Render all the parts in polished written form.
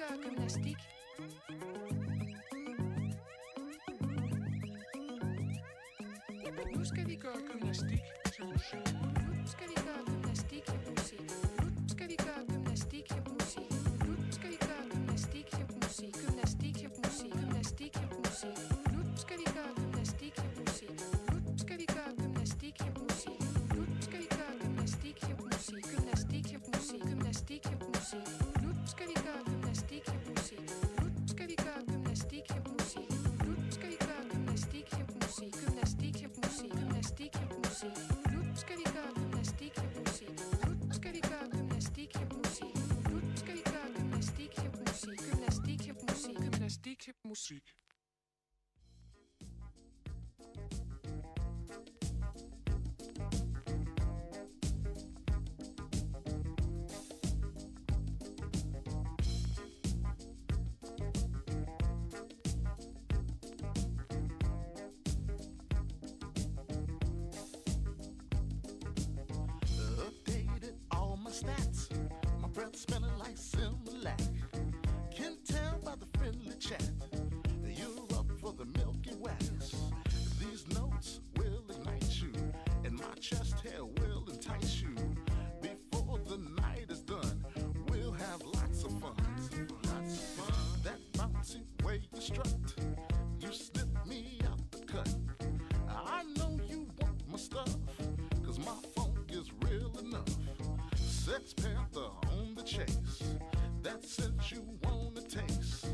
gøre gymnastik. Nu skal vi gøre gymnastik til musik. Nu skal vi gøre gymnastik til musik. Nu skal vi gøre gymnastik til musik. Nu skal vi gøre gymnastik til musik. Gymnastik til musik. Gymnastik til musik. Nu skal vi gøre gymnastik til musik. Nu skal vi gøre gymnastik til musik. Nu skal vi gøre gymnastik til musik. Gymnastik til musik. Gymnastik til musik. Nu skal vi gøre gymnastik til musik. Nu skal vi gøre gymnastik til musik. Nu skal vi gøre gymnastik til musik. Gymnastik til musik. Gymnastik til musik. Nu skal vi gøre gymnastik til musik. Nu skal vi gøre gymnastik til musik. Nu skal vi gøre gymnastik til musik. Gymnastik til musik. Gymnastik til musik. Smelling like Similac. Can tell by the friendly chat you're up for the Milky Wax. These notes will ignite you, and my chest hair will entice you. Before the night is done, we'll have lots of fun. Lots of fun. That bouncy way you strut, you slip me out the cut. I know you want my stuff, 'cause my funk is real enough. Sex Panther on the chase, that scent you wanna taste.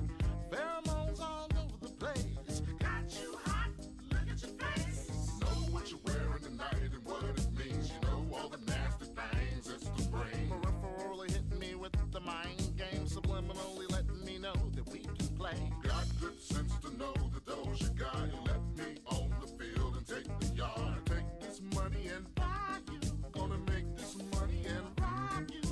Pheromones all over the place, got you hot, look at your face. Know what you're wearing tonight and what it means. You know all the nasty things it's the brain. Peripherally hitting me with the mind game, subliminally letting me know that we can play. Got good sense to know that those you got. You let me on the field and take the yard. Take this money and buy you. Gonna make this money and rob you.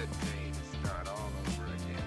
good day to start all over again.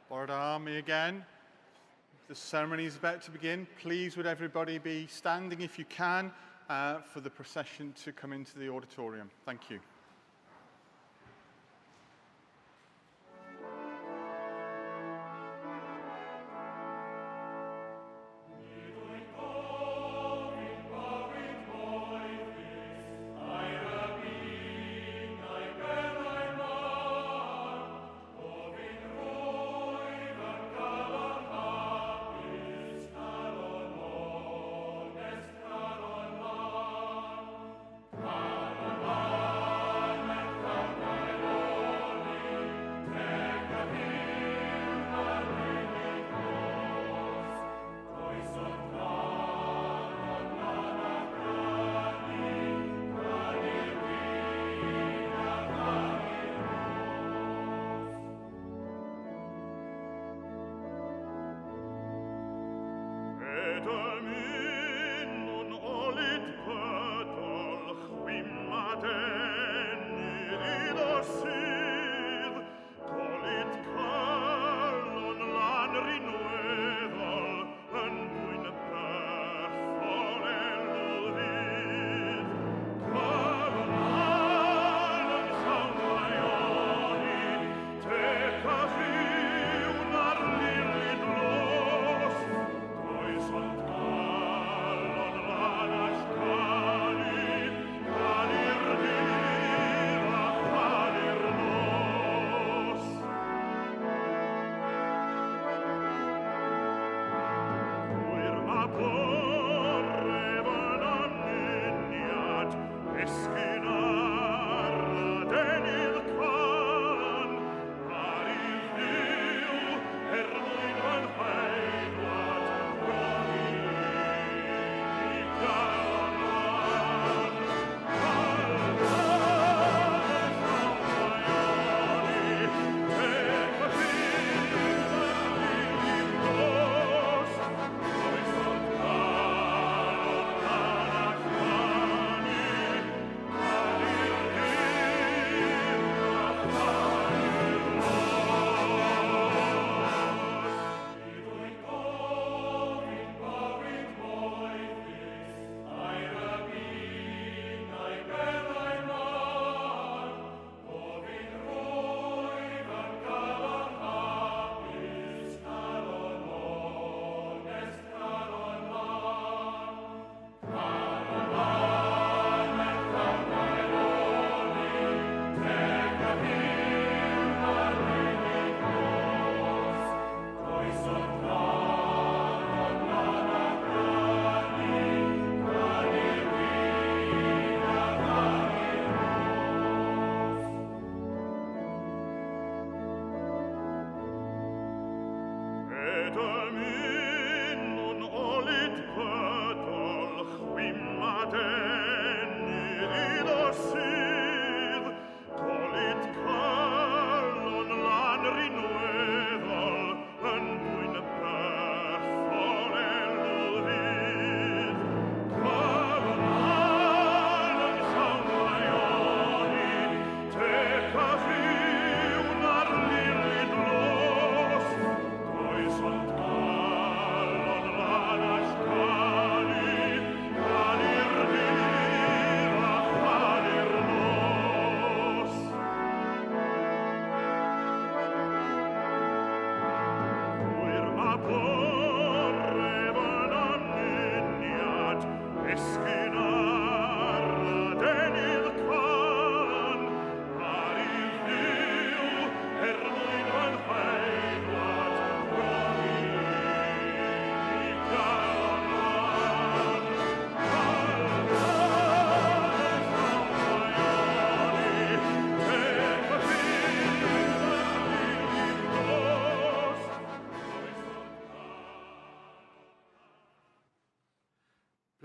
Border Army again. The ceremony is about to begin. Please would everybody be standing if you can for the procession to come into the auditorium. Thank you. La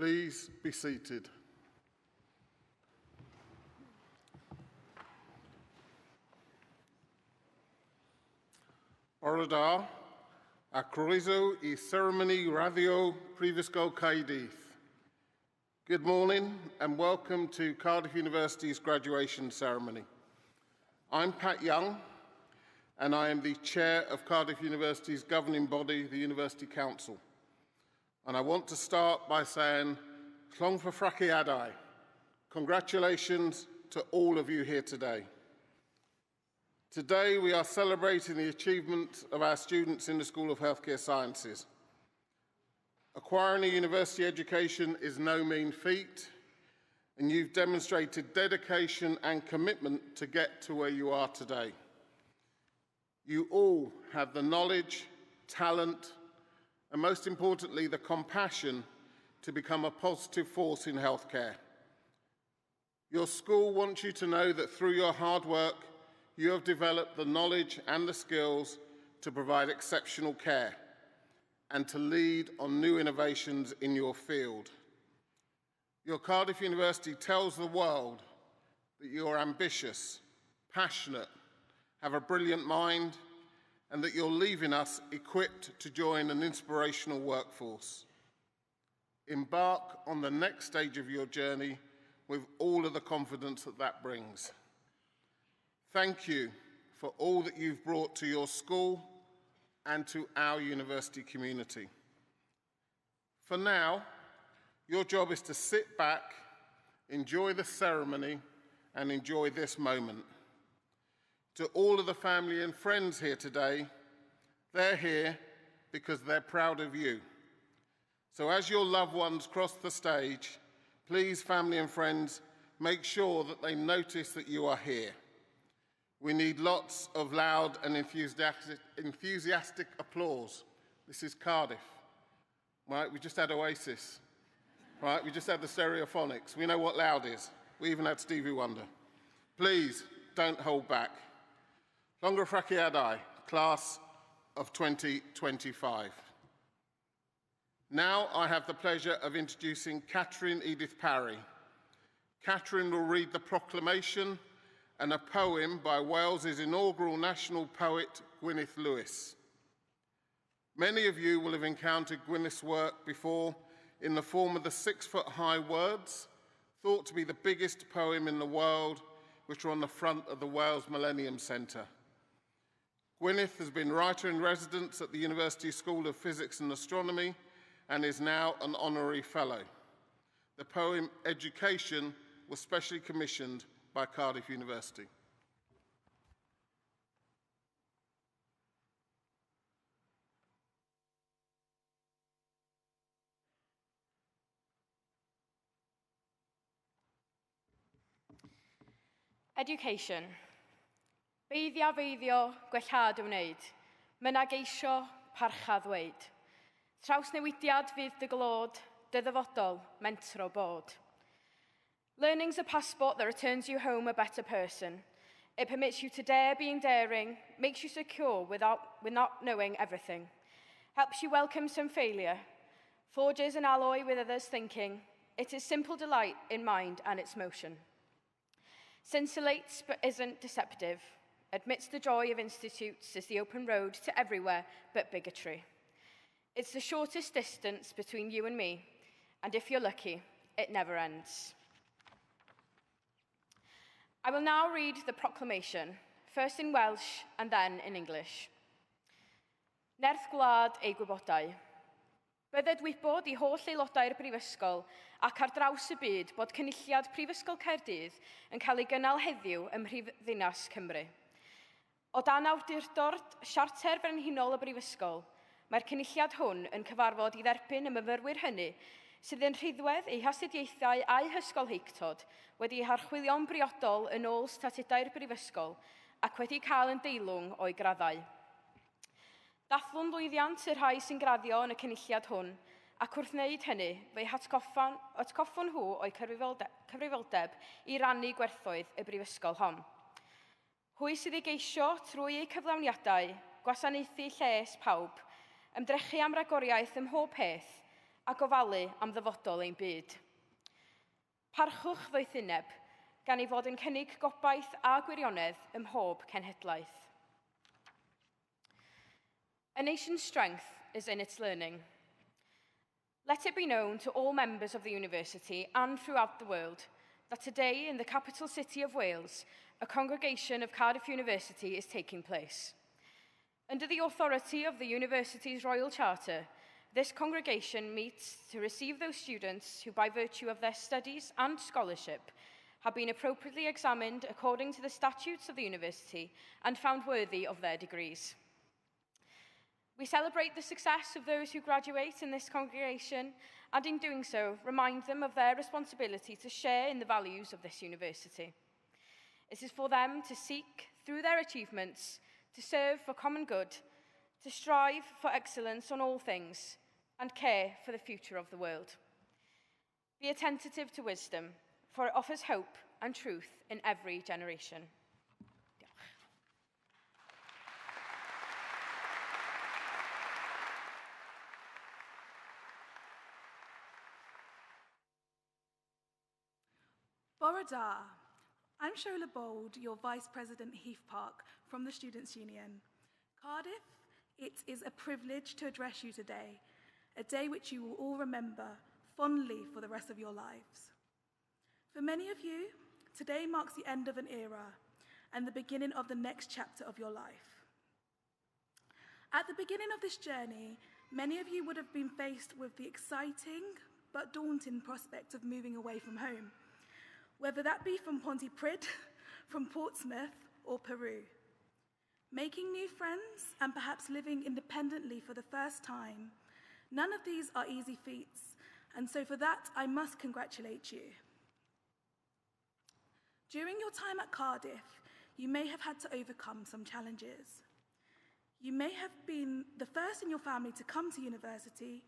Please be seated. Oradar, a croeso I ceremony radio Prifysgol Caerdydd. Good morning and welcome to Cardiff University's graduation ceremony. I'm Pat Young and I am the chair of Cardiff University's governing body, the University Council. And I want to start by saying, Clong for Fraciadau. Congratulations to all of you here today. Today we are celebrating the achievement of our students in the School of Healthcare Sciences. Acquiring a university education is no mean feat, and you've demonstrated dedication and commitment to get to where you are today. You all have the knowledge, talent, and most importantly, the compassion to become a positive force in healthcare. Your school wants you to know that through your hard work, you have developed the knowledge and the skills to provide exceptional care and to lead on new innovations in your field. Your Cardiff University tells the world that you are ambitious, passionate, have a brilliant mind, and that you're leaving us equipped to join an inspirational workforce. Embark on the next stage of your journey with all of the confidence that that brings. Thank you for all that you've brought to your school and to our university community. For now, your job is to sit back, enjoy the ceremony, and enjoy this moment. To all of the family and friends here today, they're here because they're proud of you. So as your loved ones cross the stage, please, family and friends, make sure that they notice that you are here. We need lots of loud and enthusiastic applause. This is Cardiff, right? We just had Oasis, right? We just had the Stereophonics. We know what loud is, We even had Stevie Wonder. Please don't hold back. Longa Fraciadai, class of 2025. Now I have the pleasure of introducing Catherine Edith Parry. Catherine will read the proclamation and a poem by Wales's inaugural national poet, Gwyneth Lewis. Many of you will have encountered Gwyneth's work before in the form of the 6-foot-high words, thought to be the biggest poem in the world, which are on the front of the Wales Millennium Centre. Gwyneth has been writer-in-residence at the University School of Physics and Astronomy and is now an honorary fellow. The poem Education was specially commissioned by Cardiff University. Education. Beiddio gwellhad wneud. Myna geisio parcha ddweud. Trawsnewidiad fydd dy glod, dy ddyfodol, mentro bod. Learning's a passport that returns you home a better person. It permits you to dare being daring, makes you secure with not knowing everything, helps you welcome some failure, forges an alloy with others' thinking. It is simple delight in mind and its motion. Scintillates but isn't deceptive, admits the joy of institutes is the open road to everywhere but bigotry. It's the shortest distance between you and me, and if you're lucky, it never ends. I will now read the proclamation, first in Welsh and then in English. Nerth gwlad ei gwybodau. Bydded wybod I holl aelodau'r Brifysgol ac ar draws y byd bod cynulliad Prifysgol Caerdydd yn cael ei gynnal heddiw ym Mhrifddinas Cymru. O dan awdurdod Siarter Frenhinol y Brifysgol, mae'r cynulliad hwn yn cyfarfod I dderbyn y myfyrwyr hynny sydd yn rhyddwedd eu hastudiaethau a'u hysgolheictod wedi eu harchwilio'n briodol yn ôl statudau'r Brifysgol ac wedi cael yn deilwng o'i graddau. Dathlwn lwyddiant y rhai sy'n graddio yn y cynulliad hwn, ac wrth wneud hynny, fe'i atgoffon nhw o'i cyfrifoldeb I rannu gwerthoedd y brifysgol hon. Hwy sydd ei geisio trwy eu cyflawniadau, gwasanaethu lles pawb, ymdrechu am ragoriaeth ym mhob peth, a gofalu am ddyfodol ein byd. Parchwch ddoethyneb, gan ei fod yn cynnig gobaith a gwirionedd ym mhob cenhedlaeth. A nation's strength is in its learning. Let it be known to all members of the university and throughout the world that today in the capital city of Wales, a congregation of Cardiff University is taking place. Under the authority of the university's Royal Charter, this congregation meets to receive those students who, by virtue of their studies and scholarship, have been appropriately examined according to the statutes of the university and found worthy of their degrees. We celebrate the success of those who graduate in this congregation and in doing so remind them of their responsibility to share in the values of this university. It is for them to seek, through their achievements, to serve for common good, to strive for excellence on all things, and care for the future of the world. Be attentive to wisdom, for it offers hope and truth in every generation. Bore da. I'm Shola Bold, your Vice President Heath Park from the Students' Union. Cardiff, it is a privilege to address you today, a day which you will all remember fondly for the rest of your lives. For many of you, today marks the end of an era and the beginning of the next chapter of your life. At the beginning of this journey, many of you would have been faced with the exciting but daunting prospect of moving away from home, whether that be from Pontypridd, from Portsmouth, or Peru. Making new friends and perhaps living independently for the first time, none of these are easy feats, and so for that, I must congratulate you. During your time at Cardiff, you may have had to overcome some challenges. You may have been the first in your family to come to university.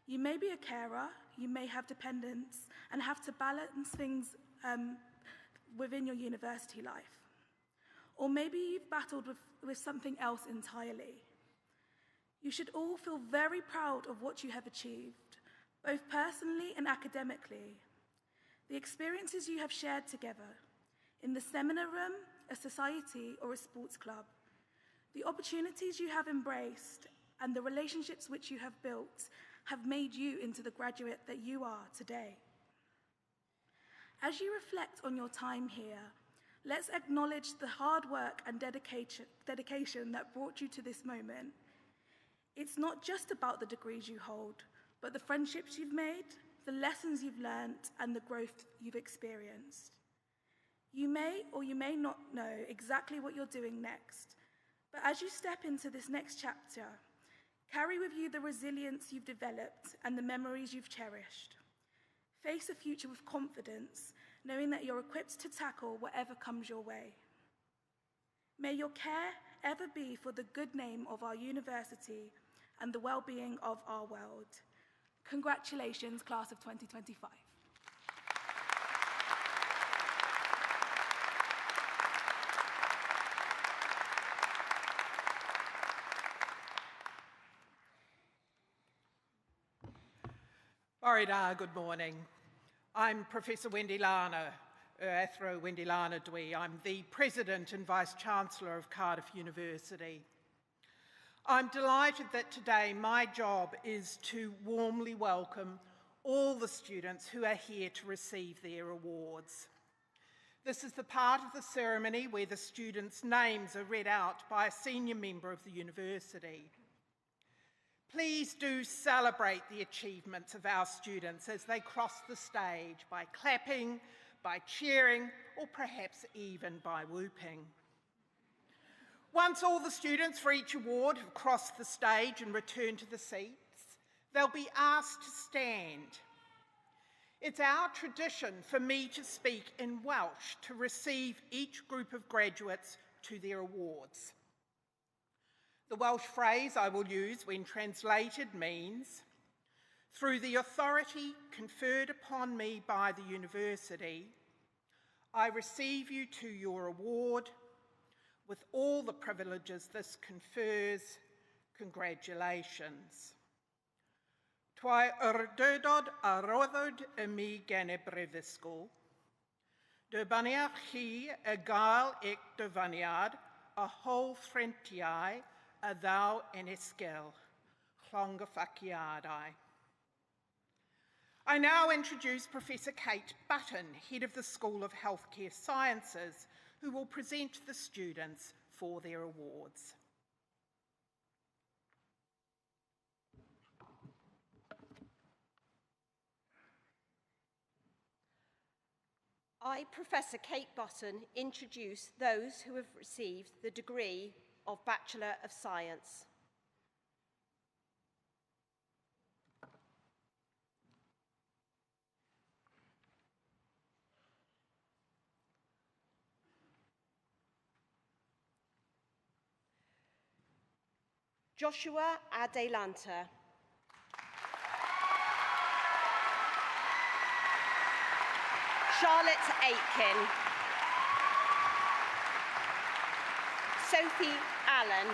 You may be a carer, you may have dependents, and have to balance things within your university life. Or maybe you've battled with something else entirely. You should all feel very proud of what you have achieved, both personally and academically. The experiences you have shared together in the seminar room, a society, or a sports club, the opportunities you have embraced, and the relationships which you have built have made you into the graduate that you are today. As you reflect on your time here, let's acknowledge the hard work and dedication that brought you to this moment. It's not just about the degrees you hold, but the friendships you've made, the lessons you've learnt, and the growth you've experienced. You may or you may not know exactly what you're doing next, but as you step into this next chapter, carry with you the resilience you've developed and the memories you've cherished. Face the future with confidence, knowing that you're equipped to tackle whatever comes your way. May your care ever be for the good name of our university and the well-being of our world. Congratulations, class of 2025. Borida, good morning. I'm Professor Wendy Lana, Athro Wendy Lana Dwi. I'm the President and Vice-Chancellor of Cardiff University. I'm delighted that today my job is to warmly welcome all the students who are here to receive their awards. This is the part of the ceremony where the students' names are read out by a senior member of the university. Please do celebrate the achievements of our students as they cross the stage by clapping, by cheering, or perhaps even by whooping. Once all the students for each award have crossed the stage and returned to the seats, they'll be asked to stand. It's our tradition for me to speak in Welsh to receive each group of graduates to their awards. The Welsh phrase I will use when translated means, through the authority conferred upon me by the university, I receive you to your award with all the privileges this confers. Congratulations. Twy urdydod a roddwyd y mi gen y brifysgol. Dybyniach chi y gael eich dyfyniad a hol ffrentiau a ddaw yn isgil, llongyffaciadau. I now introduce Professor Kate Button, Head of the School of Healthcare Sciences, who will present the students for their awards. I, Professor Kate Button, introduce those who have received the degree of Bachelor of Science. Joshua Adelanta. Charlotte Aitken. Sophie Allen.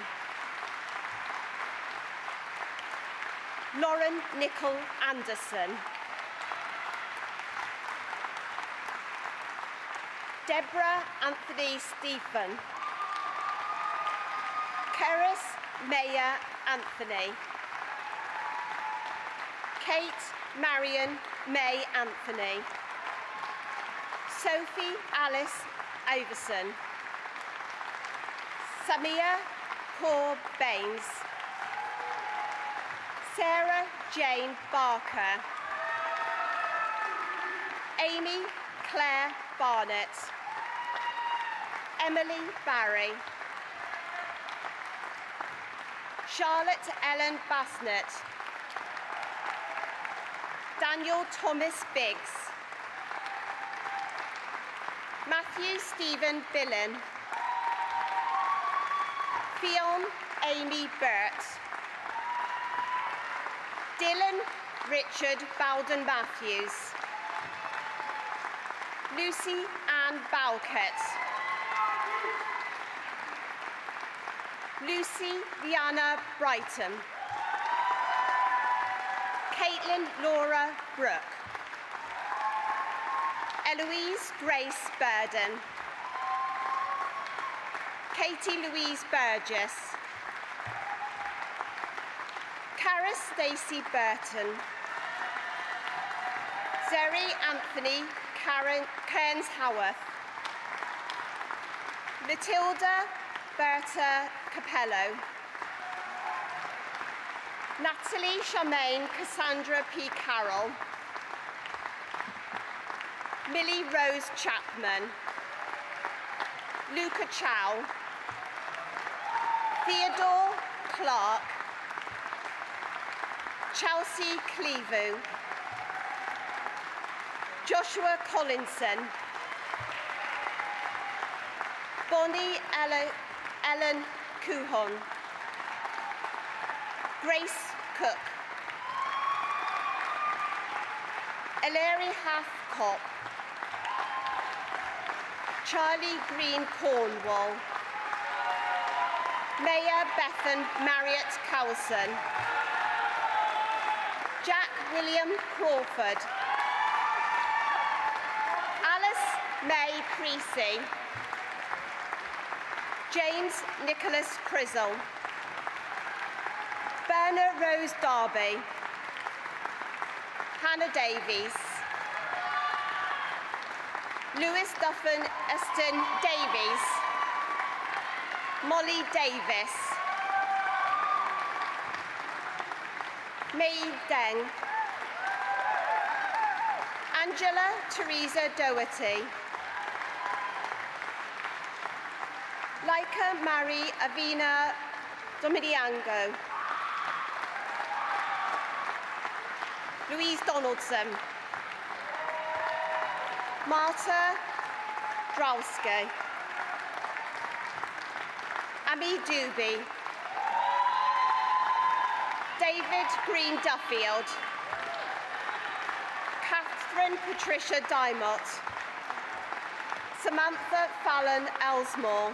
Lauren Nicole Anderson. Deborah Anthony Stephen. Keris Maya Anthony. Kate Marion May Anthony. Sophie Alice Iverson. Samia Kaur Baines. Sarah Jane Barker. Amy Claire Barnett. Emily Barry. Charlotte Ellen Basnett. Daniel Thomas Biggs. Matthew Stephen Billen. Fionn Amy Burt. Dylan Richard Bowden Matthews. Lucy Ann Balkett. Lucy Liana Brighton. Caitlin Laura Brooke. Eloise Grace Burden. Katie Louise Burgess. Cara Stacey Burton. Zeri Anthony Cairns Howarth. Matilda Berta Capello. Natalie Charmaine Cassandra P. Carroll. Millie Rose Chapman. Luca Chow. Theodore Clark. Chelsea Cleavu. Joshua Collinson. Bonnie Ellen Kuhon. Grace Cook. Ellery Hathcott. Charlie Green Cornwall. Mayor Bethan Marriott Cowson. Jack William Crawford. Alice May Creasy. James Nicholas Crizzle. Berna Rose Darby. Hannah Davies. Lewis Duffin Eston Davies. Molly Davis. Mei Deng. Angela Teresa Doherty. Laika Marie Avina Dominiango. Louise Donaldson. Marta Drowski. Amy Doobie. David Green Duffield. Catherine Patricia Dymott. Samantha Fallon Elsmore.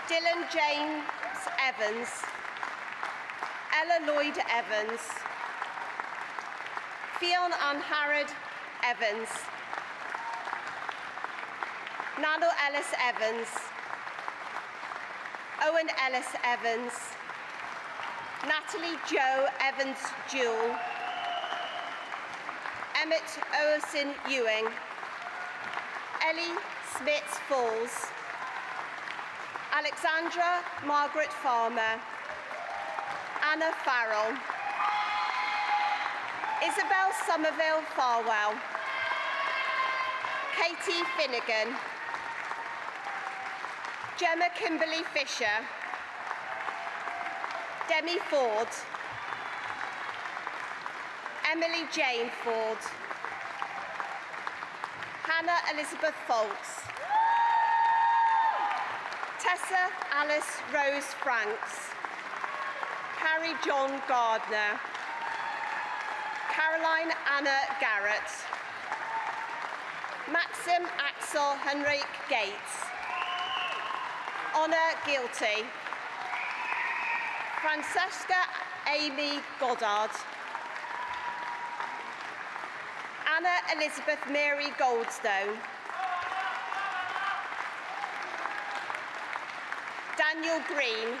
Dylan James Evans. Ella Lloyd Evans. Fionn Ann Harrod Evans. Nano Ellis Evans. Owen Ellis Evans. Natalie Jo Evans Jewell. Emmett Owerson Ewing. Ellie Smith Falls. Alexandra Margaret Farmer. Anna Farrell. Isabel Somerville Farwell. Katie Finnegan. Gemma Kimberly Fisher. Demi Ford. Emily Jane Ford. Hannah Elizabeth Folks. Tessa Alice Rose Franks. Carrie John Gardner. Caroline Anna Garrett. Maxim Axel Henrik Gates. Honor Guilty. Francesca Amy Goddard. Anna Elizabeth Mary Goldstone. Daniel Green.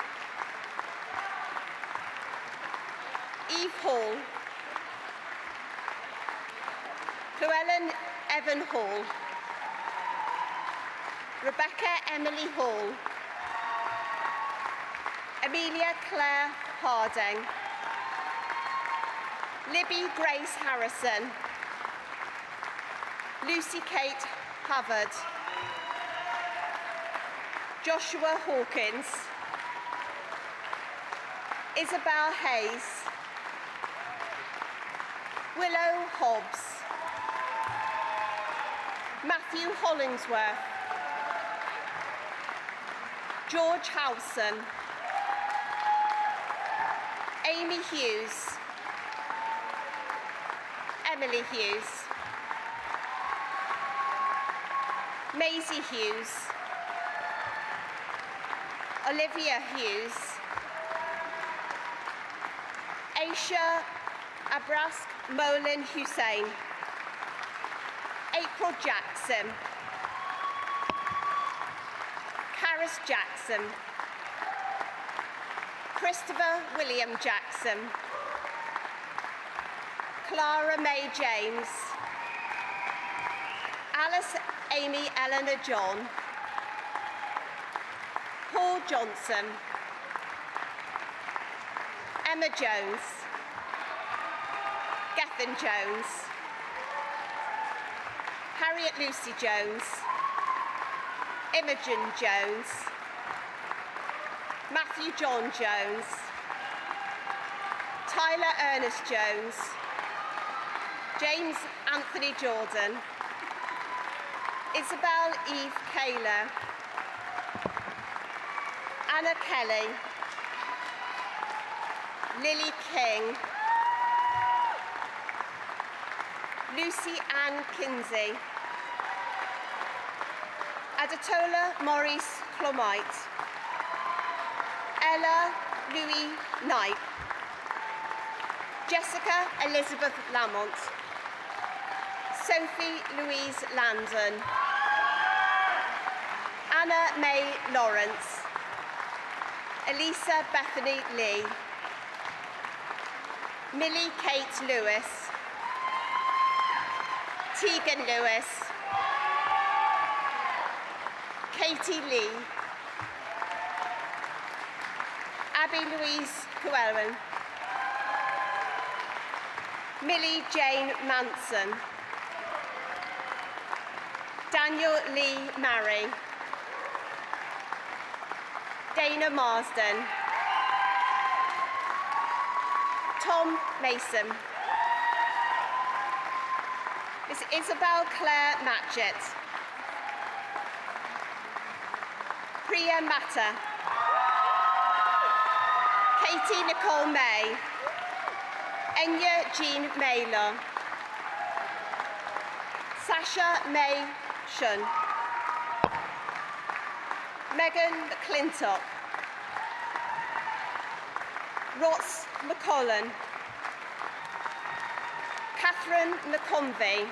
Eve Hall. Llewellyn Evan Hall. Rebecca Emily Hall. Amelia Claire Harding. Libby Grace Harrison. Lucy Kate Havard. Joshua Hawkins. Isabel Hayes. Willow Hobbs. Matthew Hollingsworth. George Howson. Amy Hughes. Maisie Hughes, Olivia Hughes, Aisha Abrask Molin Hussein, April Jackson, Karis Jackson, Christopher William Jackson, Clara May James, Alice Amy Eleanor John, Paul Johnson, Emma Jones, Gethin Jones, Harriet Lucy Jones, Imogen Jones, Matthew John Jones, Tyler Ernest Jones, James Anthony Jordan, Isabel Eve Kaler, Anna Kelly, Lily King, Lucy Ann Kinsey, Adetola Maurice Clomite, Ella Louis Knight, Jessica Elizabeth Lamont, Sophie Louise Landon, Anna May Lawrence, Elisa Bethany Lee, Millie Kate Lewis, Tegan Lewis, Katie Lee, Abby Louise Llewellyn, Millie Jane Manson, Daniel Lee Marry, Dana Marsden, Tom Mason, Miss Isabel Claire Matchett, Priya Matta, Katie Nicole May, Enya Jean Mailer, Sasha May Shun, Megan McClintock, Ross McCollan, Catherine McConvey,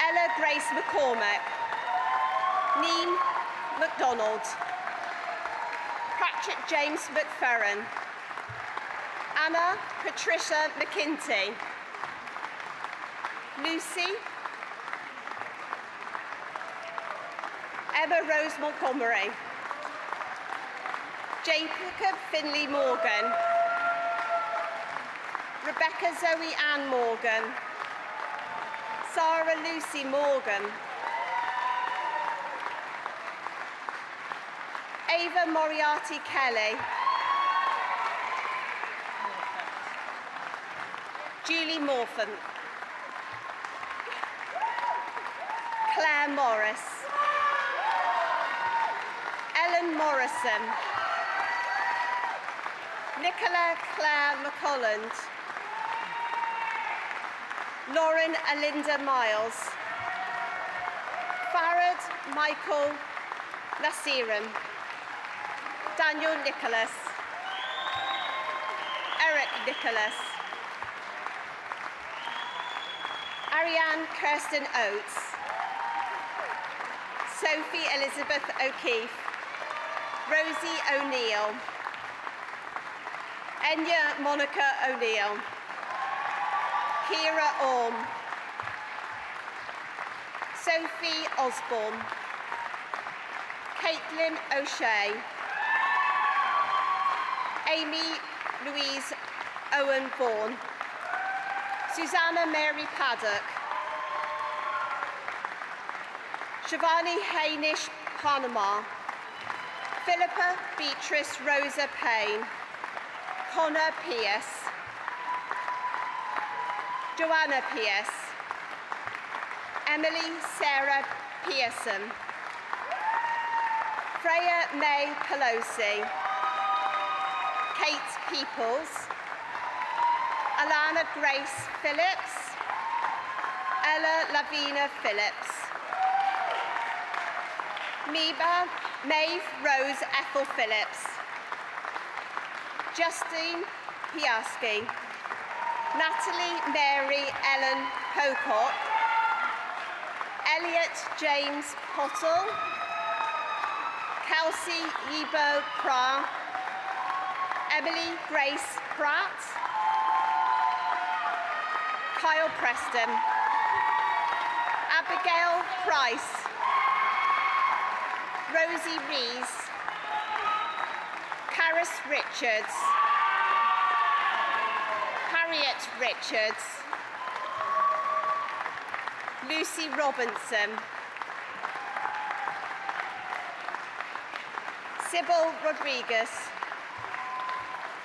Ella Grace McCormack, Neen MacDonald, Patrick James McFerrin, Anna Patricia McKinty, Lucy, Emma Rose Montgomery, Jacob Finley Morgan, Rebecca Zoe Ann Morgan, Sarah Lucy Morgan, Ava Moriarty Kelly, Julie Morphan, Claire Morris, Ellen Morrison, Nicola Claire McColland, Lauren Alinda Miles, Farad Michael Nasiran, Daniel Nicholas, Eric Nicholas, Ariane Kirsten Oates, Sophie Elizabeth O'Keefe, Rosie O'Neill, Enya Monica O'Neill, Kira Orm, Sophie Osborne, Caitlin O'Shea, Amy Louise Owen Vaughan, Susanna Mary Paddock, Shivani Hainish Panama, Philippa Beatrice Rosa Payne, Connor Pierce, Joanna Pierce, Emily Sarah Pearson, Freya May Pelosi, Kate Peoples, Alana Grace Phillips, Ella Lavina Phillips. Maeve Rose Ethel Phillips. Justine Piaski. Natalie Mary Ellen Pocock. Elliot James Pottle. Kelsey Yibo Pra. Emily Grace Pratt. Kyle Preston. Abigail Price. Rosie Rees. Caris Richards. Harriet Richards. Lucy Robinson. Sybil Rodriguez.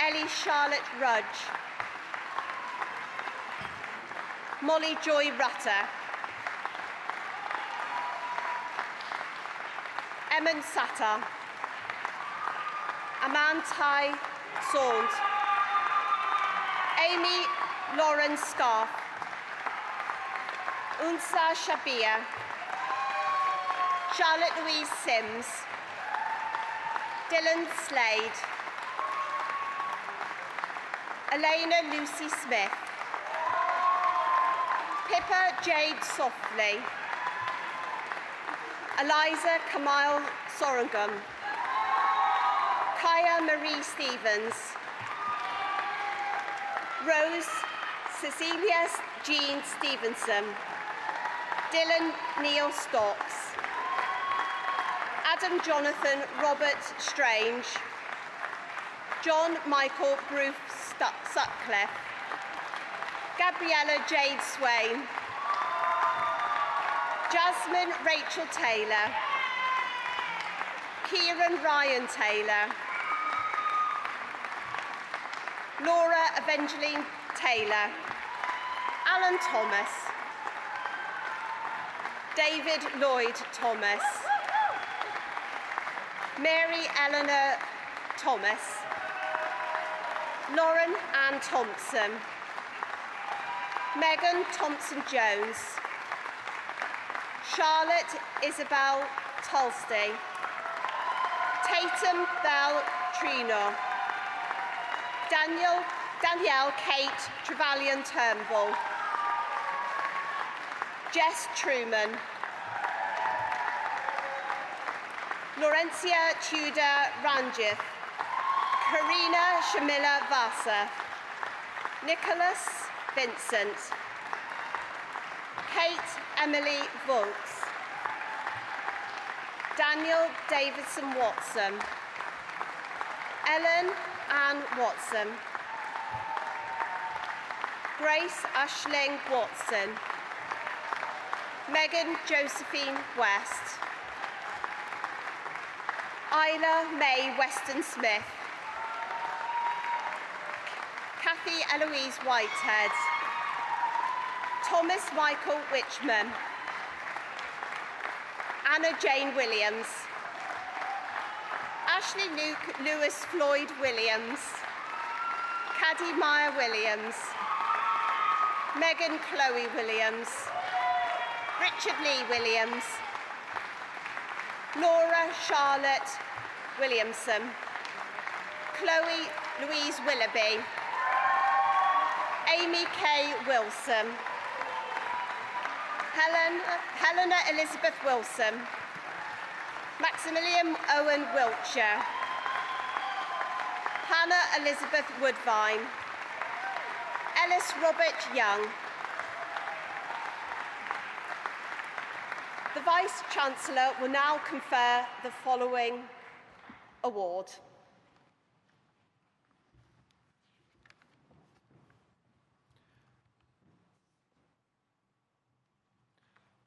Ellie Charlotte Rudge. Molly Joy Rutter. Emin Satta. Amantai Saund. Amy Lauren Scarf. Unsa Shabia. Charlotte Louise Sims. Dylan Slade. Elena Lucy Smith. Pippa Jade Softly. Eliza Kamile Sorangum. Kaya Marie Stevens. Rose Cecilia Jean Stevenson. Dylan Neil Stocks. Adam Jonathan Robert Strange. John Michael Bruce Sutcliffe. Gabriella Jade Swain. Jasmine Rachel Taylor. Kieran Ryan Taylor. Laura Evangeline Taylor. Alan Thomas. David Lloyd Thomas. Mary Eleanor Thomas. Lauren Ann Thompson. Megan Thompson-Jones. Charlotte Isabel Tulstey. Tatum Bell Trino. Danielle Kate Trevelyan Turnbull. Jess Truman. Laurentia Tudor Ranjith. Karina Shamila Vasa. Nicholas Vincent. Kate Emily Volks. Daniel Davidson Watson. Ellen Ann Watson. Grace Ashling Watson. Megan Josephine West. Isla May Weston Smith. Kathy Eloise Whitehead. Thomas Michael Witchman. Anna Jane Williams. Ashley Luke Lewis Floyd Williams. Caddy Maya Williams. Megan Chloe Williams. Richard Lee Williams. Laura Charlotte Williamson. Chloe Louise Willoughby. Amy K. Wilson. Helena Elizabeth Wilson. Maximilian Owen Wiltshire. Hannah Elizabeth Woodvine. Ellis Robert Young. The Vice-Chancellor will now confer the following award.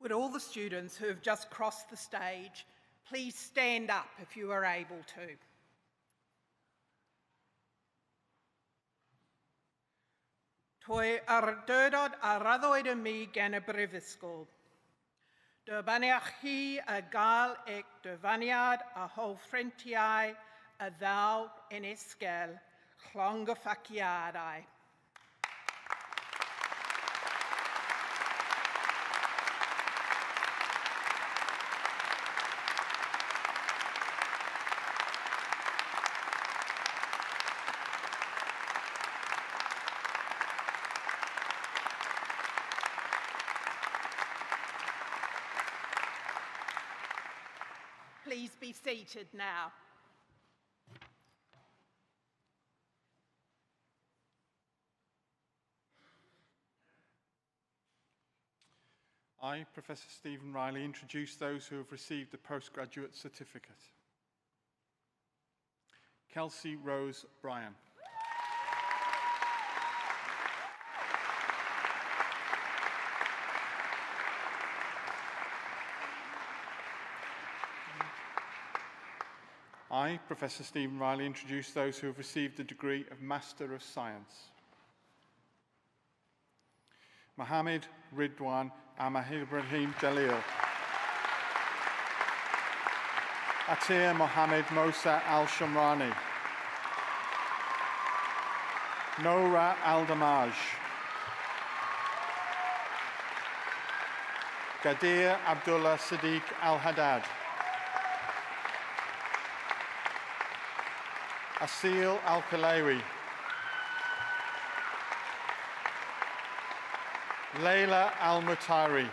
Would all the students who have just crossed the stage please stand up if you are able to. Toi ar dyrod a raddwyd y mi gen y brifysgol. Dyfaniach chi a gael eich dyfaniad a hofrentiau a ddaw yn isgel llongyffaciadau. please be seated now. I, Professor Stephen Riley, introduce those who have received a postgraduate certificate. Kelsey Rose Bryan. I, Professor Stephen Riley, introduce those who have received the degree of Master of Science. Mohammed Ridwan Ibrahim Jalil. Atir Mohammed Mosa Al-Shamrani. Noura Al-Damaj. Gadir Abdullah Sadiq Al-Haddad. Asil Al-Kalawi. Layla Al-Mutari.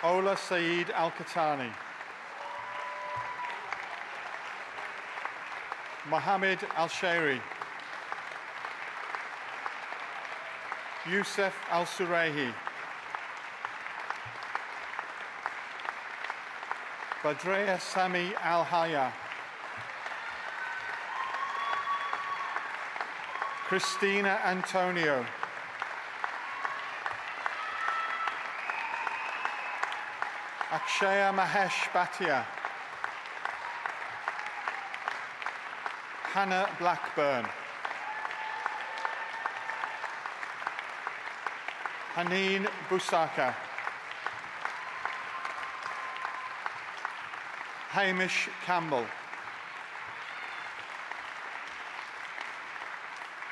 Ola Saeed Al-Katani. Mohammed Al-Shairi. Youssef Al-Suraihi. Badrea Sami Al-Haya. Christina Antonio. Akshaya Mahesh Bhatia. Hannah Blackburn. Haneen Busaka. Hamish Campbell.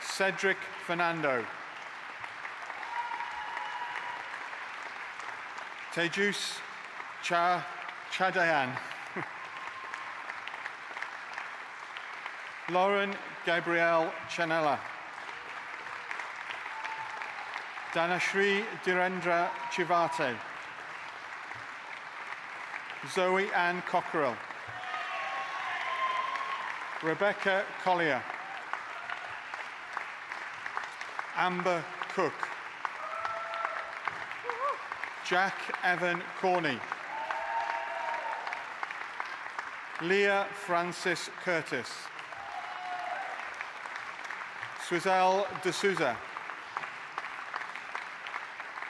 Cedric Fernando. Tejus Chadayan. Lauren Gabrielle Chanella. Danashri Dhirendra Chivate. Zoe Ann Cockerell. Rebecca Collier. Amber Cook. Jack Evan Corney. Leah Francis Curtis. Swizel D'Souza.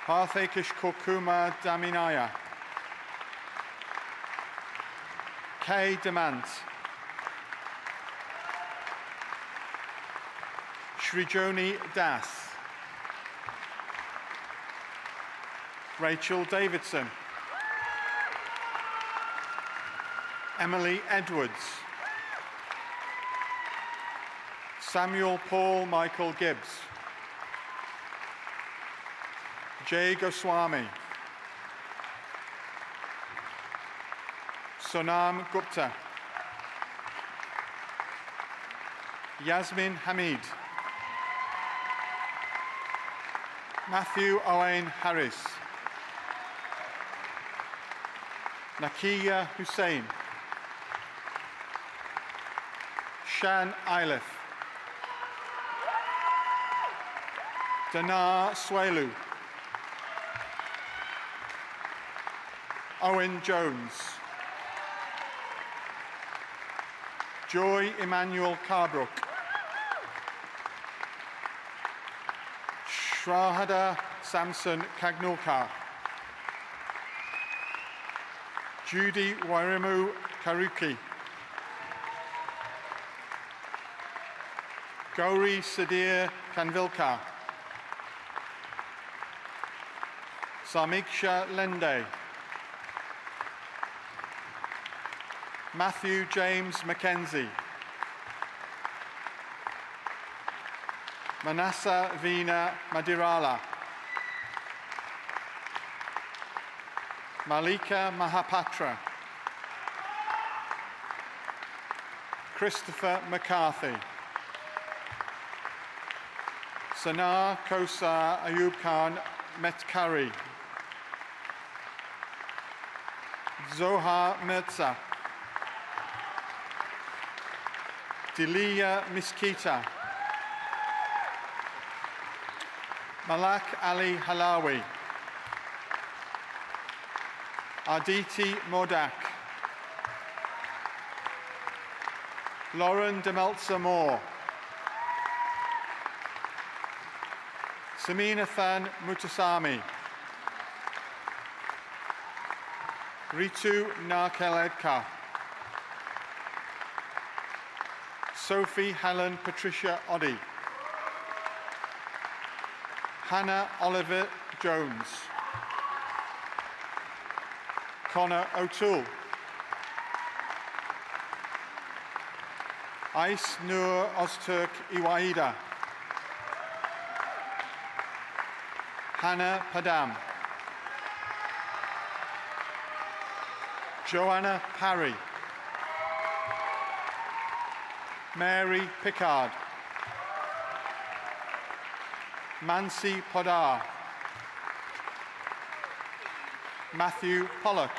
Parthakesh Kokuma Daminaya. Kay Demant. Srijoni Das. Rachel Davidson. Emily Edwards. Samuel Paul Michael Gibbs. Jay Goswami. Sonam Gupta. Yasmin Hamid. Matthew Owen Harris. Nakia Hussain. Shan Ilif. Dana Swelu. Owen Jones. Joy Emmanuel Carbrook. Shrahada Samson Kagnulkar. Judy Wairimu Karuki. Gauri Sadir Kanvilkar. Samiksha Lende. Matthew James Mackenzie. Manasa Veena Madirala. Malika Mahapatra. Christopher McCarthy. Sana Kosar Ayub Khan Metkari. Zohar Mirza, Dilia Miskita, Malak Ali Halawi, Aditi Modak, Lauren Demeltzer Moore, Saminathan Mutasami, Ritu Narkeledka, Sophie Helen Patricia Oddy, Hannah Oliver Jones, Connor O'Toole, Ais Nur Ozturk Iwaida, Hannah Padam, Joanna Parry, Mary Pickard, Mansi Podar, Matthew Pollock,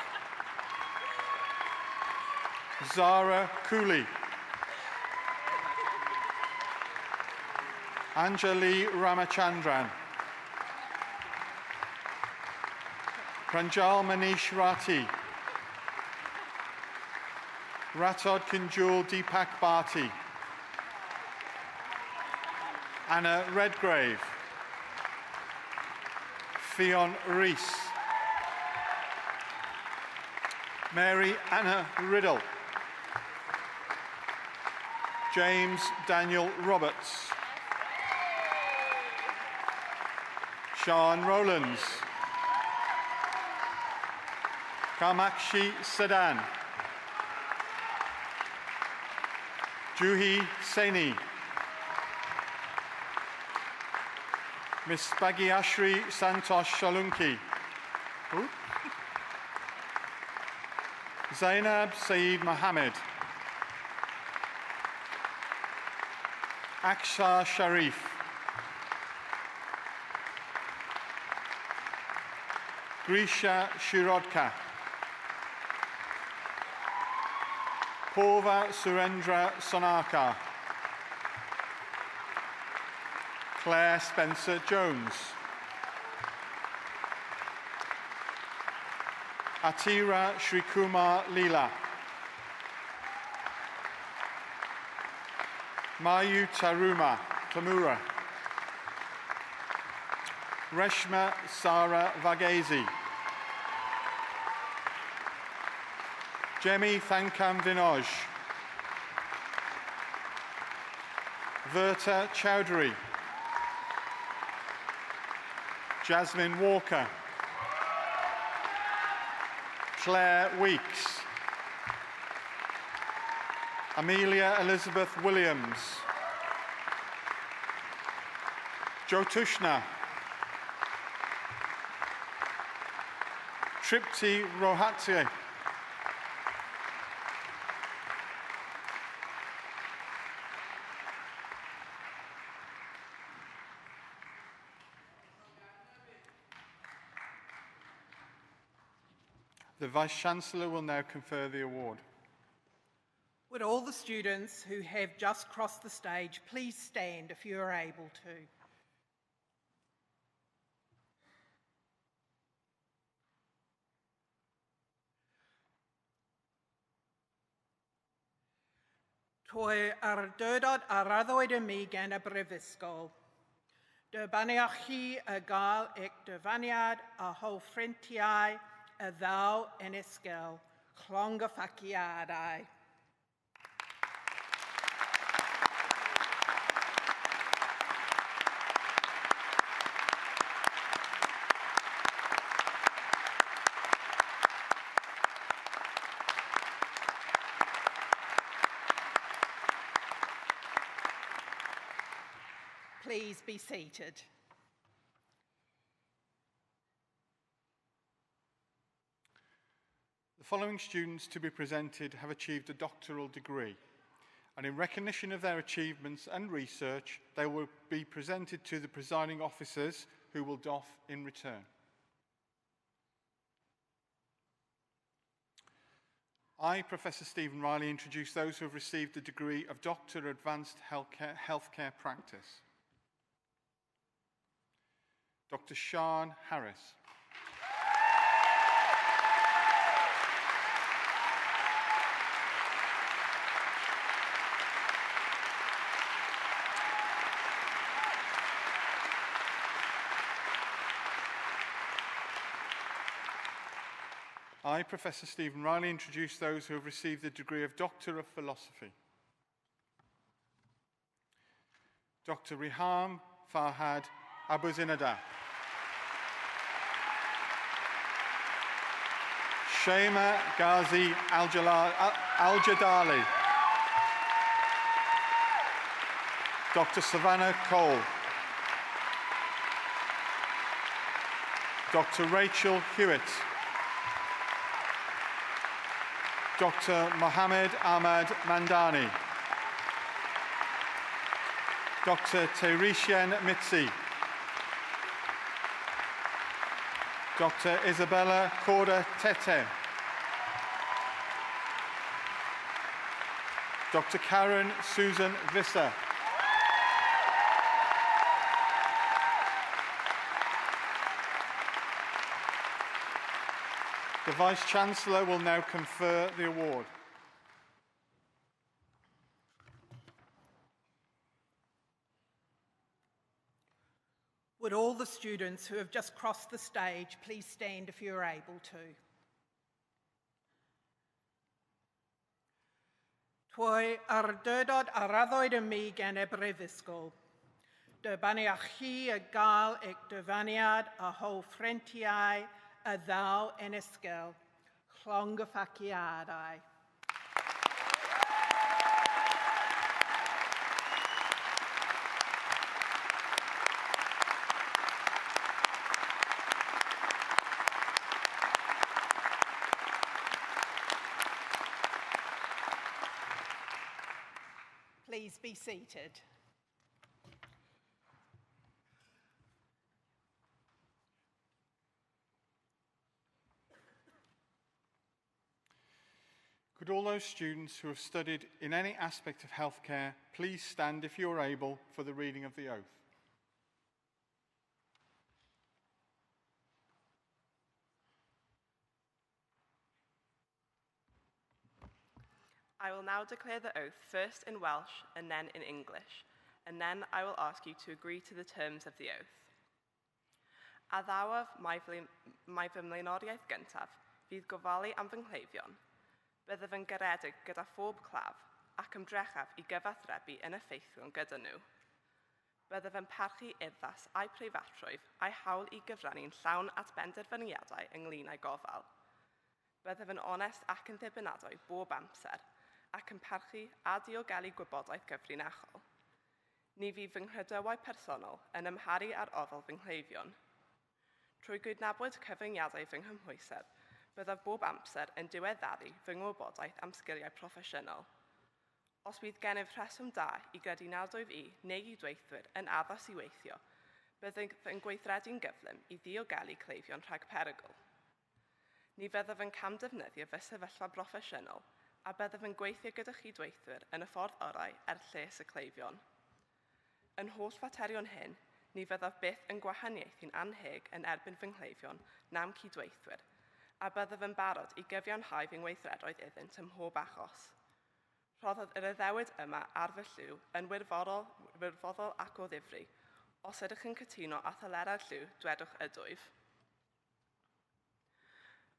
Zara Cooley, Anjali Ramachandran, Pranjal Manish Rati, Ratod Kinjul Deepak Bharti, Anna Redgrave, Fionn Rees, Mary Anna Riddle, James Daniel Roberts, Sean Rowlands, Kamakshi Sadan, Juhi Saini, Miss Bhagyashri Santosh Shalunki, Zainab Saeed Mohammed, Aksha Sharif, Grisha Shirodka, Purva Surendra Sonarkar, Claire Spencer Jones, Atira Shrikumar Leela, Mayu Tamura, Reshma Sara Vagezi, Jemi Thankam Vinoj, Verta Chowdhury, Jasmine Walker, Claire Weeks, Amelia Elizabeth Williams, Jotushna, Tripti Rohatse, the Vice-Chancellor will now confer the award. Would all the students who have just crossed the stage please stand if you are able to. Toi ar dydod a raddwyd y mi gan y brifysgol. Dybaniachi y gael eich dyfaniad a hofrentiau y ddaw yn ysgol, clongaffaciadau. Please be seated. The following students to be presented have achieved a doctoral degree, and in recognition of their achievements and research, they will be presented to the presiding officers who will doff in return. I, Professor Stephen Riley, introduce those who have received the degree of Doctor of Advanced Healthcare Practice. Dr. Sian Harris. I, Professor Stephen Riley, introduce those who have received the degree of Doctor of Philosophy. Dr. Riham Farhad Abuzinada. Shema Ghazi Al-Jadali. Dr. Savannah Cole. Dr. Rachel Hewitt. Dr. Mohammed Ahmad Mandani. Dr. Tereshen Mitzi. Dr. Isabella Corda Tete. Dr. Karen Susan Visser. The Vice-Chancellor will now confer the award. Would all the students who have just crossed the stage please stand if you're able to. Twy ar dydod a raddwyd y mi gen y brifysgol. Dybaniach chi y gael eich dyfaniad a ho ffrentiau a ddaw yn ysgol, llongyffaciadau. Please be seated. Could all those students who have studied in any aspect of healthcare please stand if you're able for the reading of the oath. I will now declare the oath first in Welsh and then in English, and then I will ask you to agree to the terms of the oath. A ddawaf mae fy mlaenoriaeth gyntaf fydd gofalu am fy nghleifion. Byddaf yn garedig gyda phob claf ac ymdrechaf i gyfathrebu yn effeithiol gyda nhw. Byddaf yn parchu urddas a'i preifatrwydd a'i hawl i gyfrannu'n llawn at benderfyniadau ynglŷn â'i gofal. Byddaf yn onest ac yn ddibynadwy bob amser ac yn parchu a diogelu gwybodaeth gyfrinachol. Ni fydd fy nghrydywau personol yn ymharu ar ofal fy nghleifion. Trwy gydnabod cyfyngiadau fy nghymhwysedd, byddaf bob amser yn diweddaru fy ngwybodaeth am sgiliau proffesiynol. Os bydd gennyf rheswm da i gredu nad wyf I neu I dweithwyr yn addas I weithio, byddaf yn gweithredu'n gyflym I ddiogelu cleifion rhag perygl. Ni fyddaf yn camdefnyddio fy sefyllfa broffesiynol a byddaf yn gweithio gyda chi dweithwyr yn y ffordd orau lles y cleifion. Yn holl faterion hyn, ni fyddaf byth yn gwahaniaethu'n anheg yn erbyn fy nghleifion na'm cydweithwyr, a byddaf yn barod I gyfiawnhau fy ngweithredoedd iddynt ym mhob achos. Rhoddodd yr addewid yma ar fy lliw yn wirfoddol ac o ddifri. Os ydych yn cytuno a thylerau'r lliw, dwedwch ydwyf.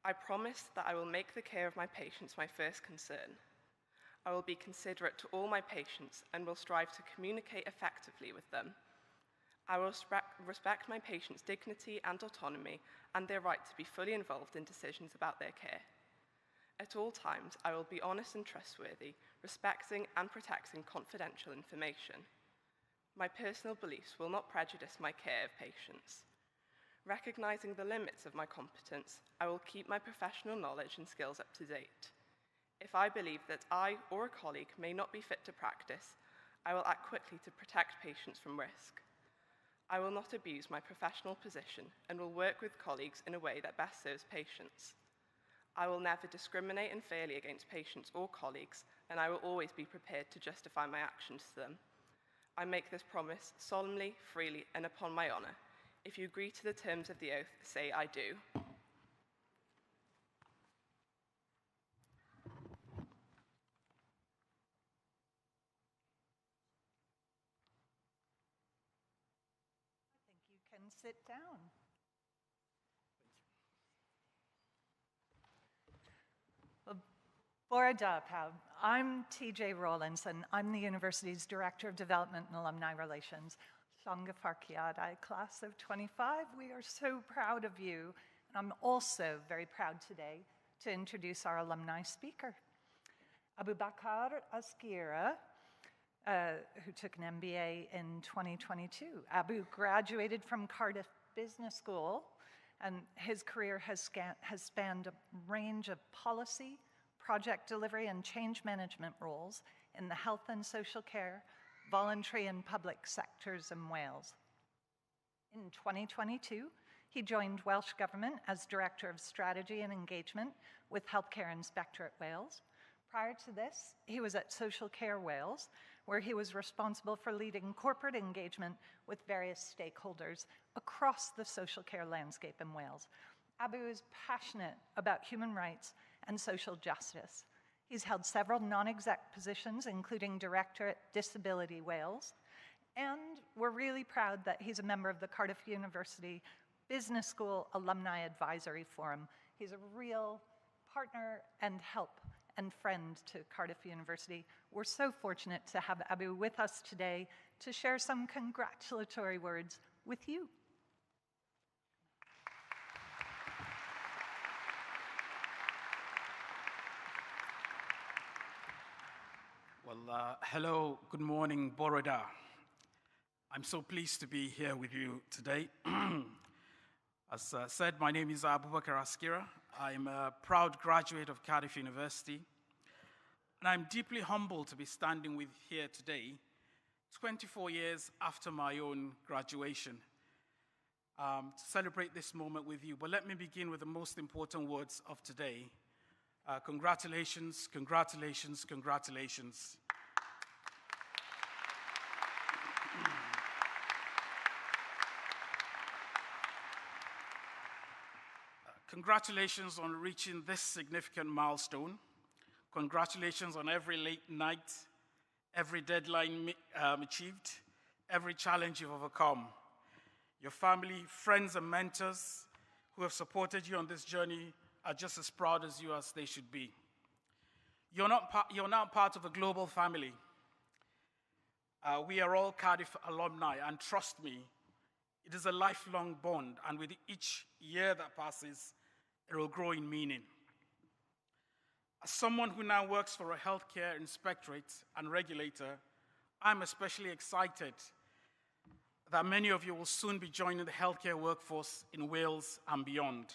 I promise that I will make the care of my patients my first concern. I will be considerate to all my patients and will strive to communicate effectively with them. I will respect my patients' dignity and autonomy and their right to be fully involved in decisions about their care. At all times, I will be honest and trustworthy, respecting and protecting confidential information. My personal beliefs will not prejudice my care of patients. Recognizing the limits of my competence, I will keep my professional knowledge and skills up to date. If I believe that I or a colleague may not be fit to practice, I will act quickly to protect patients from risk. I will not abuse my professional position and will work with colleagues in a way that best serves patients. I will never discriminate unfairly against patients or colleagues, and I will always be prepared to justify my actions to them. I make this promise solemnly, freely, and upon my honour. If you agree to the terms of the oath, say I do. You can sit down. Well, Bore da pawb. I'm TJ Rawlinson. I'm the university's Director of Development and Alumni Relations. Llongyfarchiadau, class of 25. We are so proud of you. And I'm also very proud today to introduce our alumni speaker. Abubakar Asghira, who took an MBA in 2022. Abu graduated from Cardiff Business School, and his career has spanned a range of policy, project delivery, and change management roles in the health and social care, voluntary and public sectors in Wales. In 2022, he joined Welsh Government as Director of Strategy and Engagement with Healthcare Inspectorate Wales. Prior to this, he was at Social Care Wales, where he was responsible for leading corporate engagement with various stakeholders across the social care landscape in Wales. Abu is passionate about human rights and social justice. He's held several non-exec positions, including Director at Disability Wales, and we're really proud that he's a member of the Cardiff University Business School Alumni Advisory Forum. He's a real partner and help and friend to Cardiff University. We're so fortunate to have Abu with us today to share some congratulatory words with you. Well, hello, good morning, Bore da. I'm so pleased to be here with you today. As said, my name is Abubakar Asghira. I'm a proud graduate of Cardiff University, and I'm deeply humbled to be standing with here today, 24 years after my own graduation, to celebrate this moment with you. But let me begin with the most important words of today. Congratulations, congratulations, congratulations. Congratulations on reaching this significant milestone. Congratulations on every late night, every deadline achieved, every challenge you've overcome. Your family, friends, and mentors who have supported you on this journey are just as proud as you as they should be. You're now part of a global family. We are all Cardiff alumni, and trust me, it is a lifelong bond, and with each year that passes, it will grow in meaning. As someone who now works for a healthcare inspectorate and regulator, I'm especially excited that many of you will soon be joining the healthcare workforce in Wales and beyond.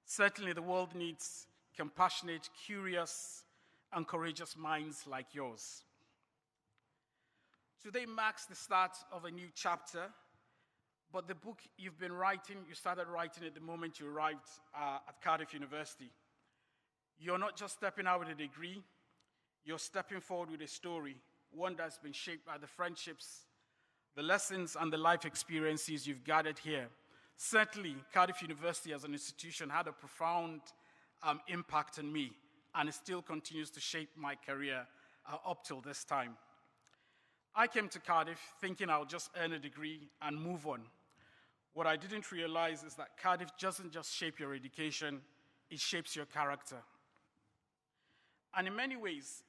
Certainly, the world needs compassionate, curious, and courageous minds like yours. Today marks the start of a new chapter, but the book you've been writing, you started writing at the moment you arrived at Cardiff University. You're not just stepping out with a degree, you're stepping forward with a story, one that's been shaped by the friendships, the lessons, and the life experiences you've gathered here. Certainly, Cardiff University as an institution had a profound impact on me, and it still continues to shape my career up till this time. I came to Cardiff thinking I'll just earn a degree and move on. What I didn't realize is that Cardiff doesn't just shape your education, it shapes your character. And in many ways,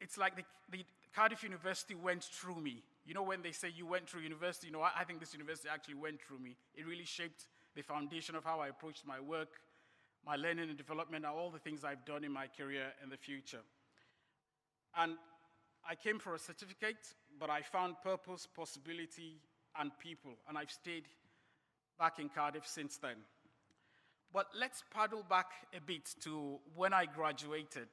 it's like the Cardiff University went through me. You know, when they say you went through university, I think this university actually went through me. It really shaped the foundation of how I approached my work, my learning and development, and all the things I've done in my career in the future. And I came for a certificate, but I found purpose, possibility, and people, and I've stayed back in Cardiff since then. But let's paddle back a bit to when I graduated.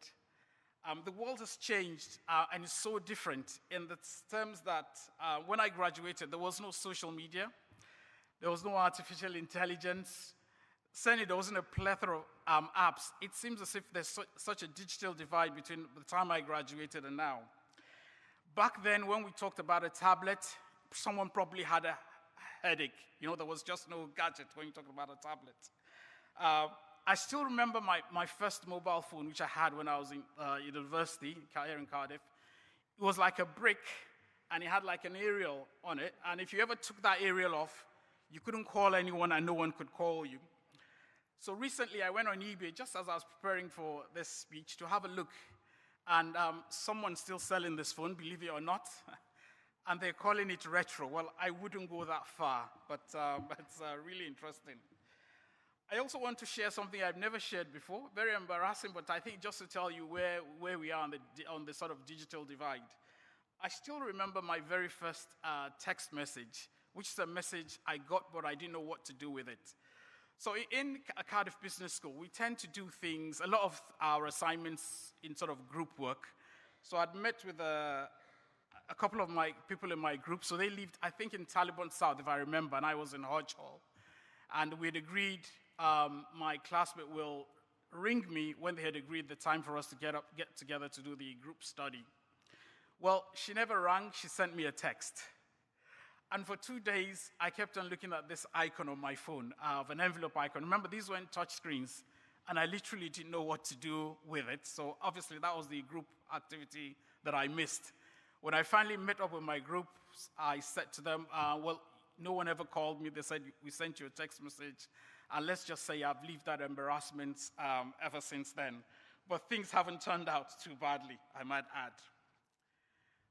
The world has changed, and it's so different in the terms that when I graduated, there was no social media, there was no artificial intelligence, certainly there wasn't a plethora of apps. It seems as if there's such a digital divide between the time I graduated and now. Back then, when we talked about a tablet, someone probably had a headache. You know, there was just no gadget when you talked about a tablet. I still remember my first mobile phone, which I had when I was in university here in Cardiff. It was like a brick, and it had like an aerial on it. And if you ever took that aerial off, you couldn't call anyone, and no one could call you. So recently, I went on eBay, just as I was preparing for this speech, to have a look. And someone's still selling this phone, believe it or not. And they're calling it retro. Well, I wouldn't go that far, but it's really interesting. I also want to share something I've never shared before. Very embarrassing, but I think just to tell you where we are on the sort of digital divide. I still remember my very first text message, which is a message I got, but I didn't know what to do with it. So in Cardiff Business School, we tend to do things, a lot of our assignments in sort of group work. So I'd met with a couple of my people in my group. So they lived, I think, in Taliban South, if I remember, and I was in Hodge Hall. And we'd agreed, my classmate will ring me when they had agreed the time for us to get together to do the group study. Well, she never rang, she sent me a text. And for 2 days, I kept on looking at this icon on my phone, of an envelope icon. Remember, these weren't touch screens, and I literally didn't know what to do with it. So obviously, that was the group activity that I missed. When I finally met up with my group, I said to them, well, no one ever called me. They said, we sent you a text message. And let's just say I've lived that embarrassment ever since then. But things haven't turned out too badly, I might add.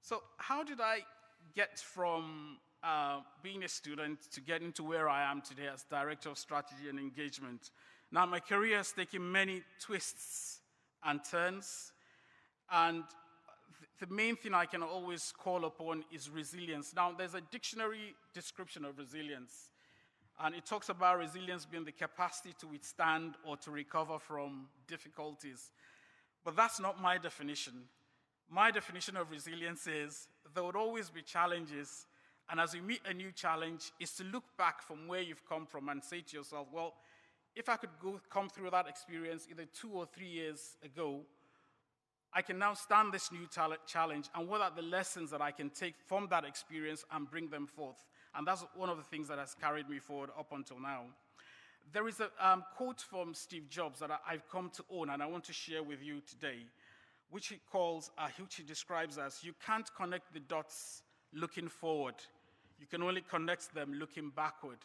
So how did I get from being a student to getting to where I am today as Director of Strategy and Engagement? Now, my career has taken many twists and turns, and the main thing I can always call upon is resilience. Now, there's a dictionary description of resilience, and it talks about resilience being the capacity to withstand or to recover from difficulties. But that's not my definition. My definition of resilience is there would always be challenges, and as you meet a new challenge, is to look back from where you've come from and say to yourself, well, if I could come through that experience either 2 or 3 years ago, I can now stand this new challenge, and what are the lessons that I can take from that experience and bring them forth? And that's one of the things that has carried me forward up until now. There is a quote from Steve Jobs that I've come to own, and I want to share with you today, which he describes as, you can't connect the dots looking forward. You can only connect them looking backward.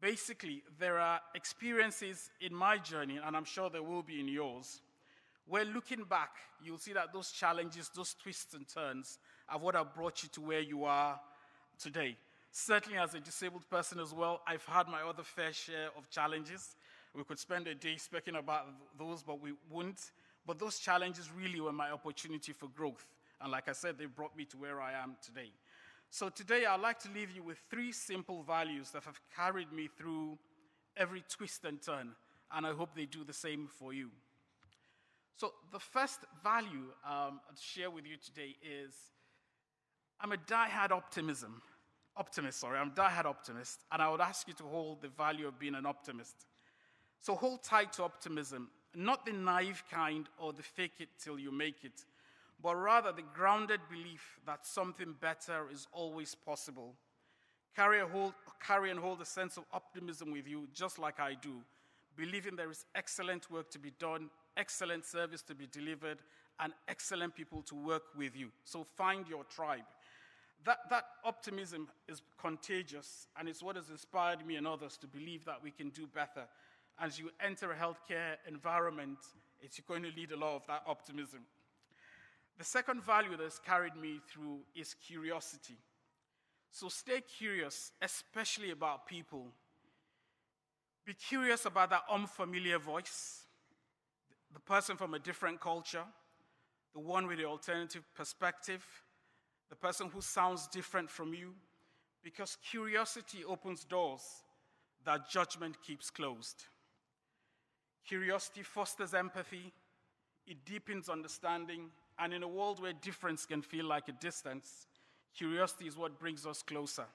Basically, there are experiences in my journey, and I'm sure there will be in yours, where looking back, you'll see that those challenges, those twists and turns are what have brought you to where you are today. Certainly as a disabled person as well, I've had my other fair share of challenges. We could spend a day speaking about those, but we wouldn't. But those challenges really were my opportunity for growth. And like I said, they brought me to where I am today. So today I'd like to leave you with 3 simple values that have carried me through every twist and turn. And I hope they do the same for you. So the first value to share with you today is I'm a die-hard optimist, and I would ask you to hold the value of being an optimist. So hold tight to optimism, not the naive kind or the fake it till you make it, but rather the grounded belief that something better is always possible. Carry and hold a sense of optimism with you, just like I do, believing there is excellent work to be done, excellent service to be delivered, and excellent people to work with you. So find your tribe. That optimism is contagious, and it's what has inspired me and others to believe that we can do better. As you enter a healthcare environment, it's going to lead a lot of that optimism. The second value that's carried me through is curiosity. So stay curious, especially about people. Be curious about that unfamiliar voice, the person from a different culture, the one with the alternative perspective, the person who sounds different from you, because curiosity opens doors that judgment keeps closed. Curiosity fosters empathy, it deepens understanding, and in a world where difference can feel like a distance, curiosity is what brings us closer.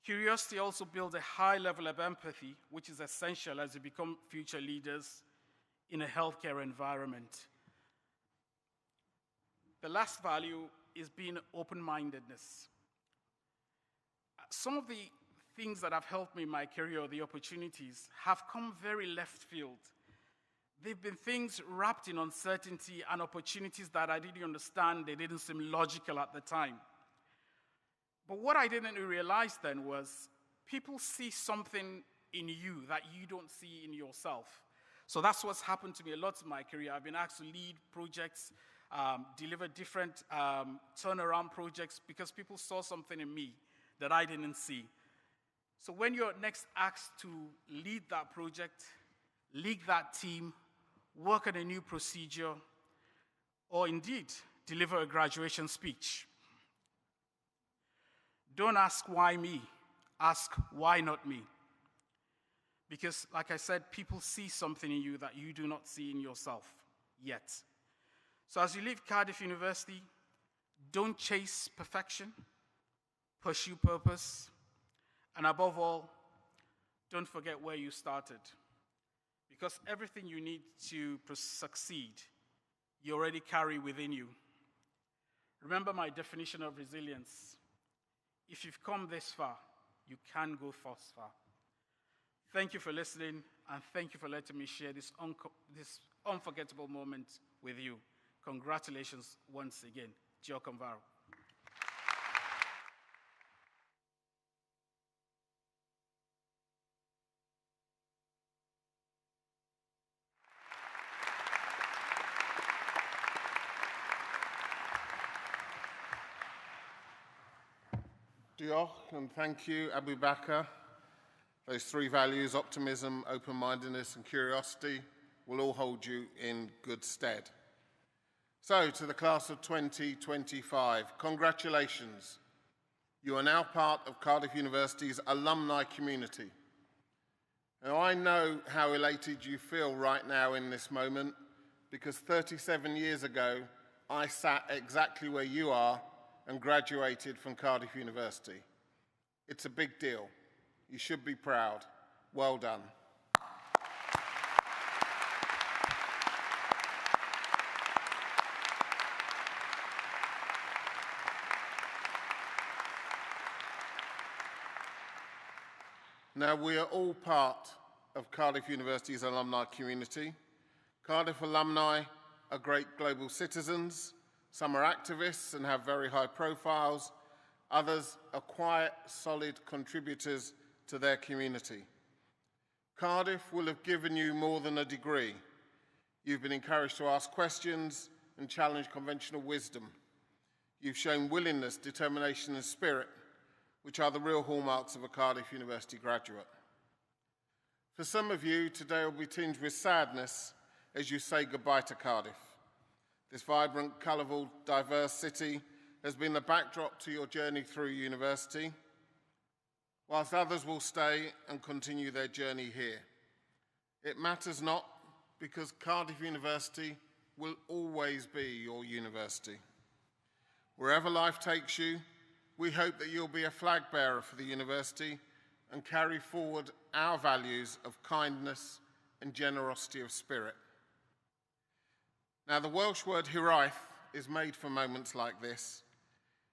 Curiosity also builds a high level of empathy, which is essential as you become future leaders in a healthcare environment. The last value is being open-mindedness. Some of the things that have helped me in my career, the opportunities, have come very left field. They've been things wrapped in uncertainty and opportunities that I didn't understand. They didn't seem logical at the time. But what I didn't realize then was people see something in you that you don't see in yourself. So that's what's happened to me a lot in my career. I've been asked to lead projects, deliver different turnaround projects because people saw something in me that I didn't see. So when you're next asked to lead that project, lead that team, work on a new procedure, or indeed deliver a graduation speech, don't ask why me, ask why not me. Because, like I said, people see something in you that you do not see in yourself yet. So as you leave Cardiff University, don't chase perfection, pursue purpose, and above all, don't forget where you started. Because everything you need to succeed, you already carry within you. Remember my definition of resilience. If you've come this far, you can go far. Thank you for listening, and thank you for letting me share this unforgettable moment with you. Congratulations once again. Jokom Varo. Diolch, and thank you, Abu Bakr. Those three values, optimism, open-mindedness, and curiosity, will all hold you in good stead. So, to the class of 2025, congratulations. You are now part of Cardiff University's alumni community. Now, I know how elated you feel right now in this moment, because 37 years ago, I sat exactly where you are and graduated from Cardiff University. It's a big deal. You should be proud. Well done. Now, we are all part of Cardiff University's alumni community. Cardiff alumni are great global citizens. Some are activists and have very high profiles. Others are quiet, solid contributors to their community. Cardiff will have given you more than a degree. You've been encouraged to ask questions and challenge conventional wisdom. You've shown willingness, determination, and spirit, which are the real hallmarks of a Cardiff University graduate. For some of you, today will be tinged with sadness as you say goodbye to Cardiff. This vibrant, colourful, diverse city has been the backdrop to your journey through university, whilst others will stay and continue their journey here. It matters not, because Cardiff University will always be your university. Wherever life takes you, we hope that you'll be a flag bearer for the university and carry forward our values of kindness and generosity of spirit. Now, the Welsh word hiraeth is made for moments like this.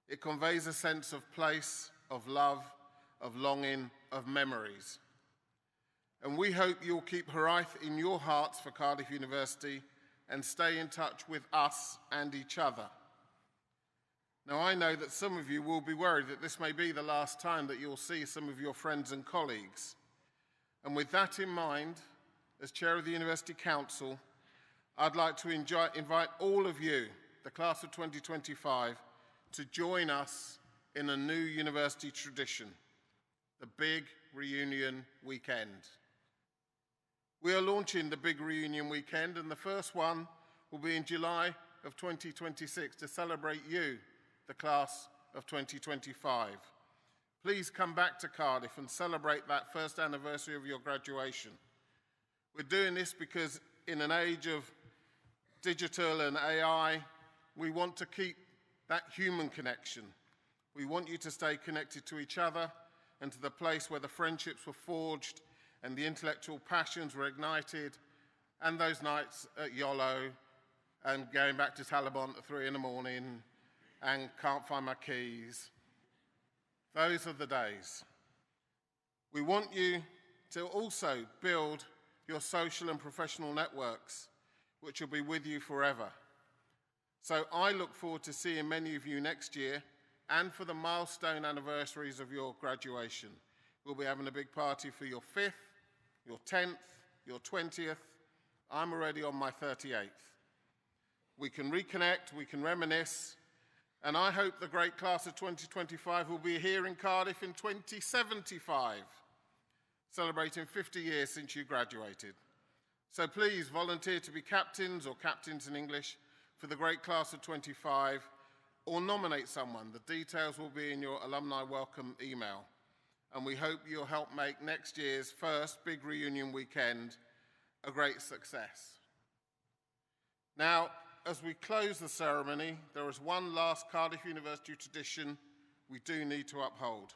It conveys a sense of place, of love, of longing, of memories. And we hope you'll keep hiraeth in your hearts for Cardiff University and stay in touch with us and each other. Now, I know that some of you will be worried that this may be the last time that you'll see some of your friends and colleagues. And with that in mind, as Chair of the University Council, I'd like to invite all of you, the class of 2025, to join us in a new university tradition, the Big Reunion Weekend. We are launching the Big Reunion Weekend, and the first one will be in July of 2026 to celebrate you, the class of 2025. Please come back to Cardiff and celebrate that first anniversary of your graduation. We're doing this because in an age of digital and AI, we want to keep that human connection. We want you to stay connected to each other and to the place where the friendships were forged and the intellectual passions were ignited, and those nights at YOLO and going back to Taliban at 3 in the morning and can't find my keys. Those are the days. We want you to also build your social and professional networks, which will be with you forever. So I look forward to seeing many of you next year and for the milestone anniversaries of your graduation. We'll be having a big party for your 5th, your 10th, your 20th. I'm already on my 38th. We can reconnect, we can reminisce, and I hope the great class of 2025 will be here in Cardiff in 2075, celebrating 50 years since you graduated. So please volunteer to be captains or captains in English for the great class of 25, or nominate someone. The details will be in your alumni welcome email. And we hope you'll help make next year's first big reunion weekend a great success. Now, as we close the ceremony, there is one last Cardiff University tradition we do need to uphold.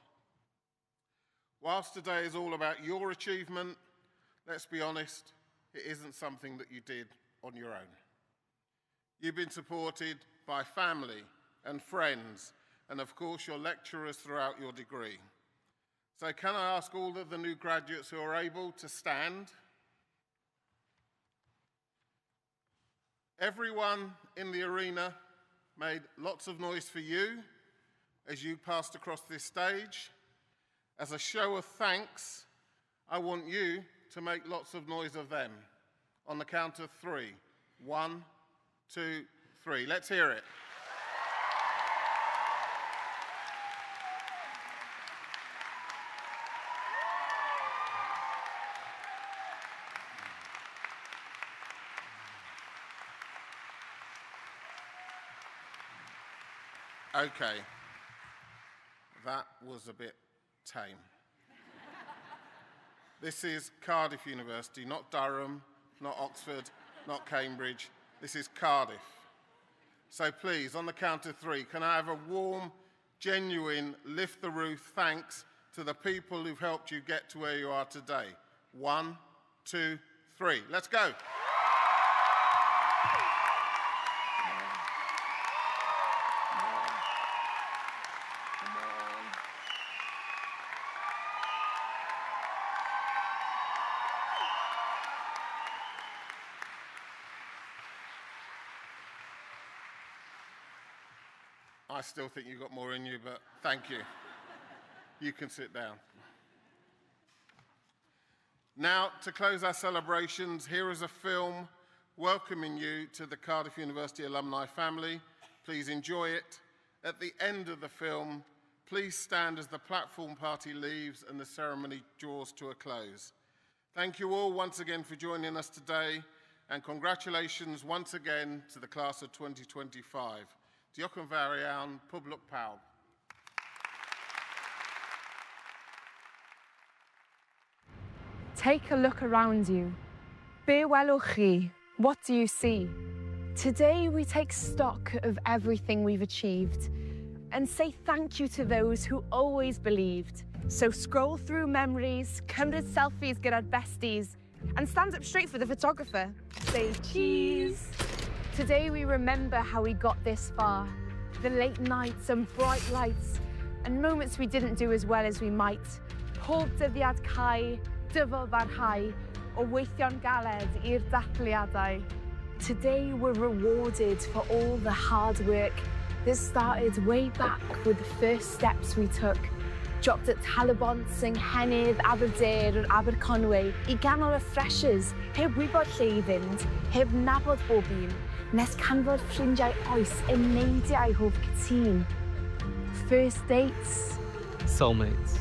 Whilst today is all about your achievement, let's be honest, it isn't something that you did on your own. You've been supported by family and friends, and of course your lecturers throughout your degree. So can I ask all of the new graduates who are able to stand? Everyone in the arena made lots of noise for you as you passed across this stage. As a show of thanks, I want you to make lots of noise of them. On the count of 3. 1, 2, 3. Let's hear it. Okay, that was a bit tame. This is Cardiff University, not Durham, not Oxford, not Cambridge. This is Cardiff. So please, on the count of 3, can I have a warm, genuine, lift the roof thanks to the people who've helped you get to where you are today? 1, 2, 3. Let's go. I still think you've got more in you, but thank you. You can sit down. Now, to close our celebrations, here is a film welcoming you to the Cardiff University alumni family. Please enjoy it. At the end of the film, please stand as the platform party leaves and the ceremony draws to a close. Thank you all once again for joining us today, and congratulations once again to the class of 2025. Diolch yn fawr iawn, pob lwc pawb. Take a look around you. Be welwch chi? What do you see? Today we take stock of everything we've achieved and say thank you to those who always believed. So scroll through memories, cymryd selfies gyda'r besties, and stand up straight for the photographer. Say cheese. Today we remember how we got this far. The late nights and bright lights, and moments we didn't do as well as we might. Pob dyddiad cau, dyfal barhau, o weithio'n galed i'r dathliadau. Today we're rewarded for all the hard work that started way back with the first steps we took. Dropped at Talybont, Nghennydd, Aberdare or Aberconwy I ganol y freshers, heb wybod lle I fynd, heb nabod bob un, nes canfod ffrindiau oes yn neidiau hoff cytun. First dates. Soulmates.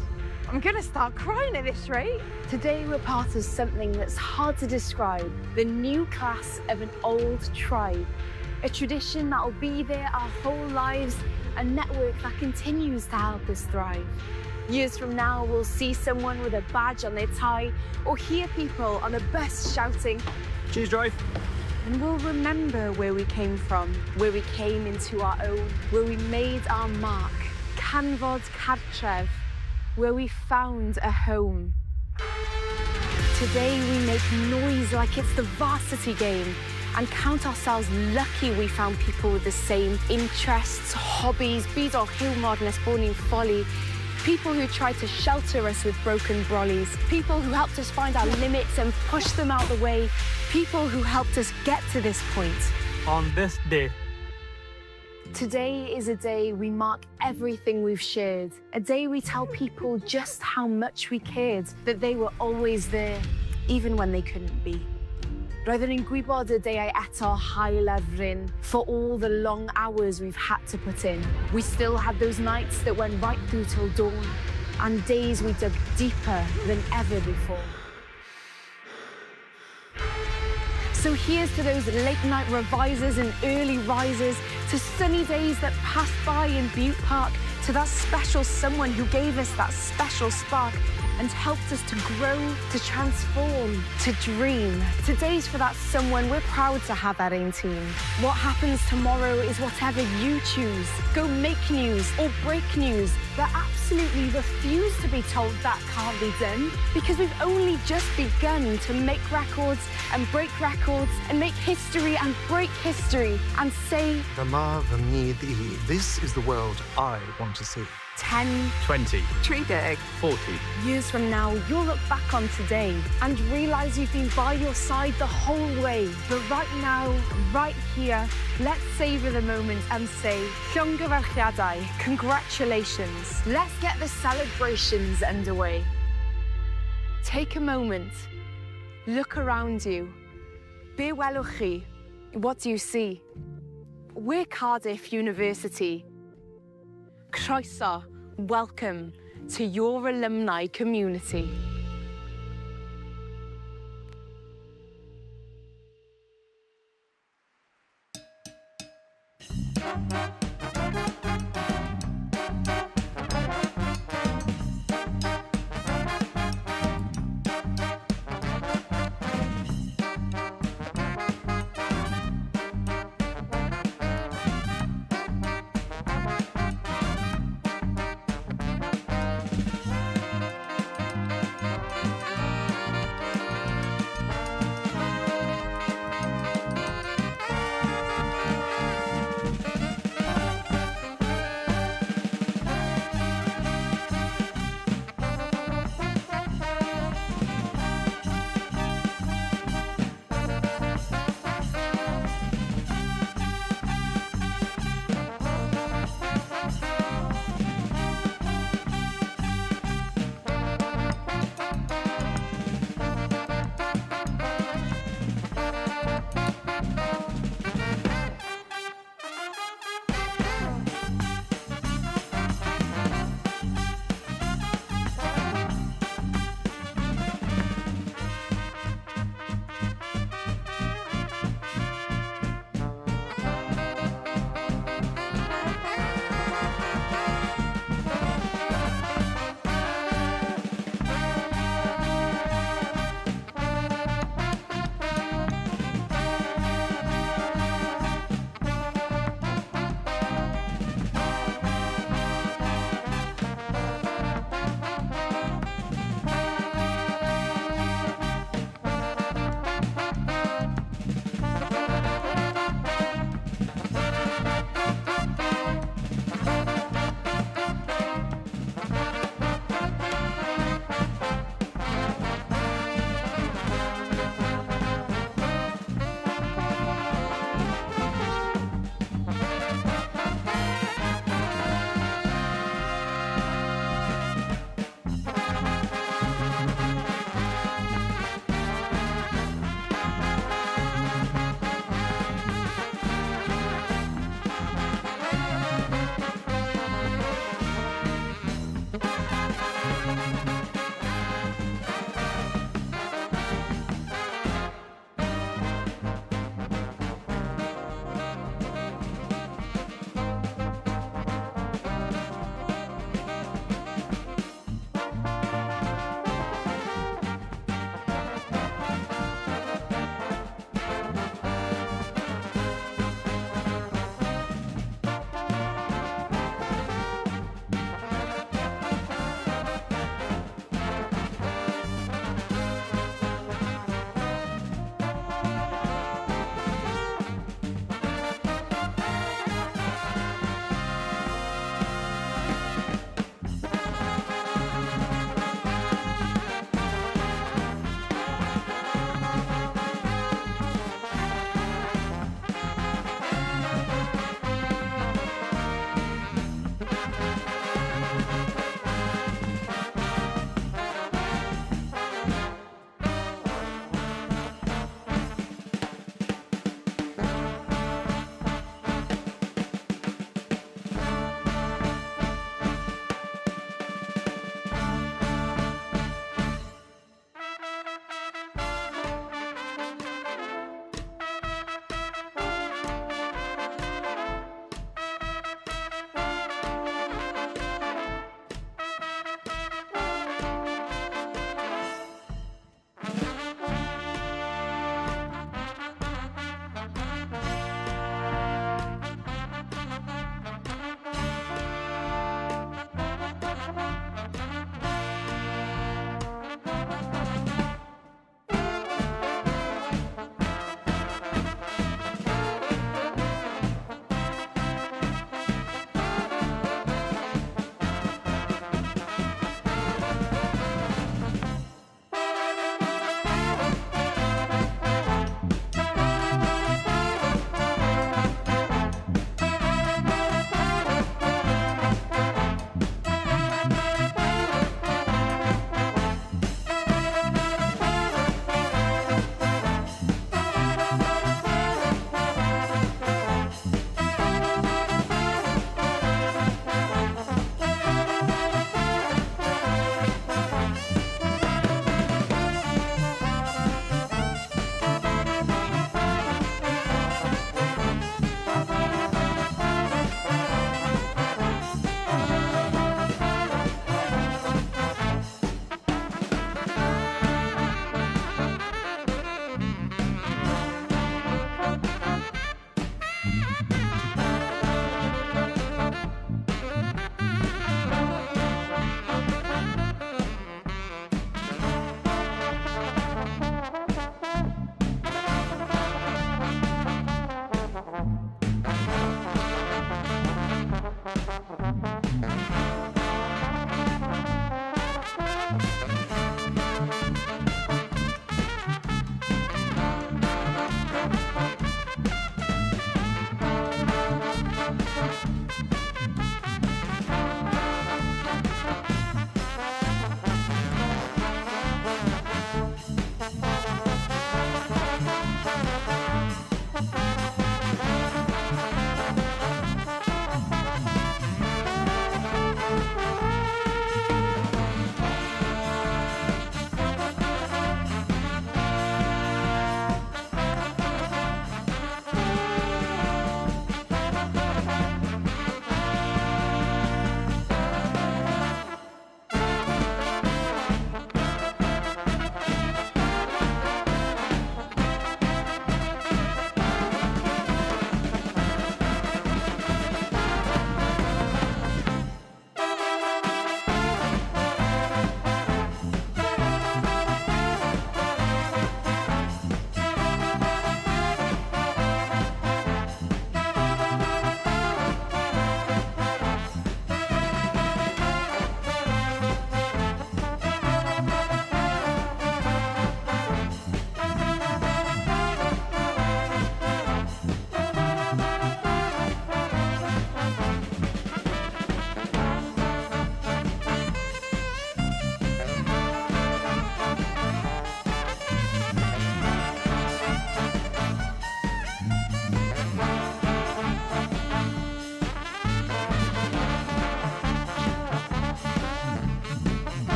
I'm gonna start crying at this rate. Today we're part of something that's hard to describe, the new class of an old tribe. A tradition that'll be there our whole lives, a network that continues to help us thrive. Years from now, we'll see someone with a badge on their tie or hear people on a bus shouting, "Cheers, drive." And we'll remember where we came from, where we came into our own, where we made our mark. Canfod Cartref, where we found a home. Today we make noise like it's the varsity game and count ourselves lucky we found people with the same interests, hobbies, byd o'r hiwmor nes bod ni'n ffoli, people who tried to shelter us with broken brollies, people who helped us find our limits and push them out the way, people who helped us get to this point. On this day, today is a day we mark everything we've shared, a day we tell people just how much we cared, that they were always there, even when they couldn't be. Roeddwn ni'n gwybod y deiau eto hael ar fryn for all the long hours we've had to put in. We still had those nights that went right through till dawn, and days we dug deeper than ever before. So here's to those late-night revisers and early risers, to sunny days that passed by in Butte Park, to that special someone who gave us that special spark and helped us to grow, to transform, to dream. Today's for that someone we're proud to have at our team. What happens tomorrow is whatever you choose. Go make news or break news, but absolutely refuse to be told that can't be done, because we've only just begun to make records and break records and make history and break history and say, this is the world I want to see. 10, 20, 30, 40. years from now, you'll look back on today and realise you've been by your side the whole way. But right now, right here, let's savour the moment and say, llongyfarchiadau, congratulations. Let's get the celebrations underway. Take a moment, look around you. Be welwch chi? What do you see? We're Cardiff University. Croeso, welcome to your alumni community.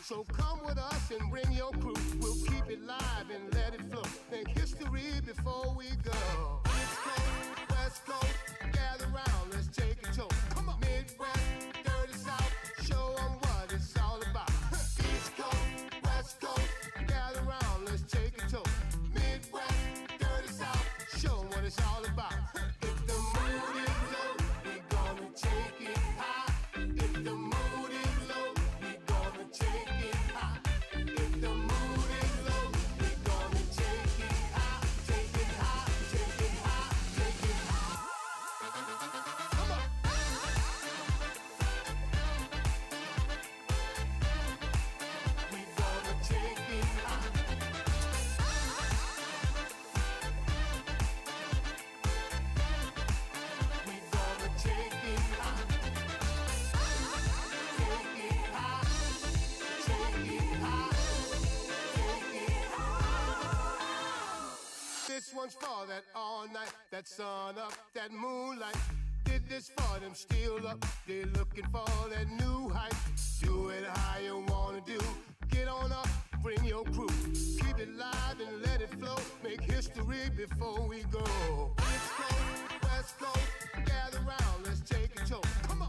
So come with us and bring your crew. We'll keep it live and let it flow. Think history before we go. East Coast, West Coast, gather round, let's take a tour. Come on. Midwest, dirty South, show them what it's all about. East Coast, West Coast, gather round, let's take a tour. Midwest, dirty South, show them what it's all about. If the mood is low, we gonna take it high. If the mood is low, we gonna take it high. If the mood is low, we gonna take it high. Take it high, take it high, take it high. Come on. We gonna take it high. We gonna take it high. Take it high. Take it high. Take it high. This one's for that all night, that sun up, that moonlight. Did this for them still up. They're looking for that new height. Do it how you wanna do. Get on up, bring your crew. Keep it live and let it flow. Make history before we go. East Coast, West Coast, gather round, let's take a tour. Come on.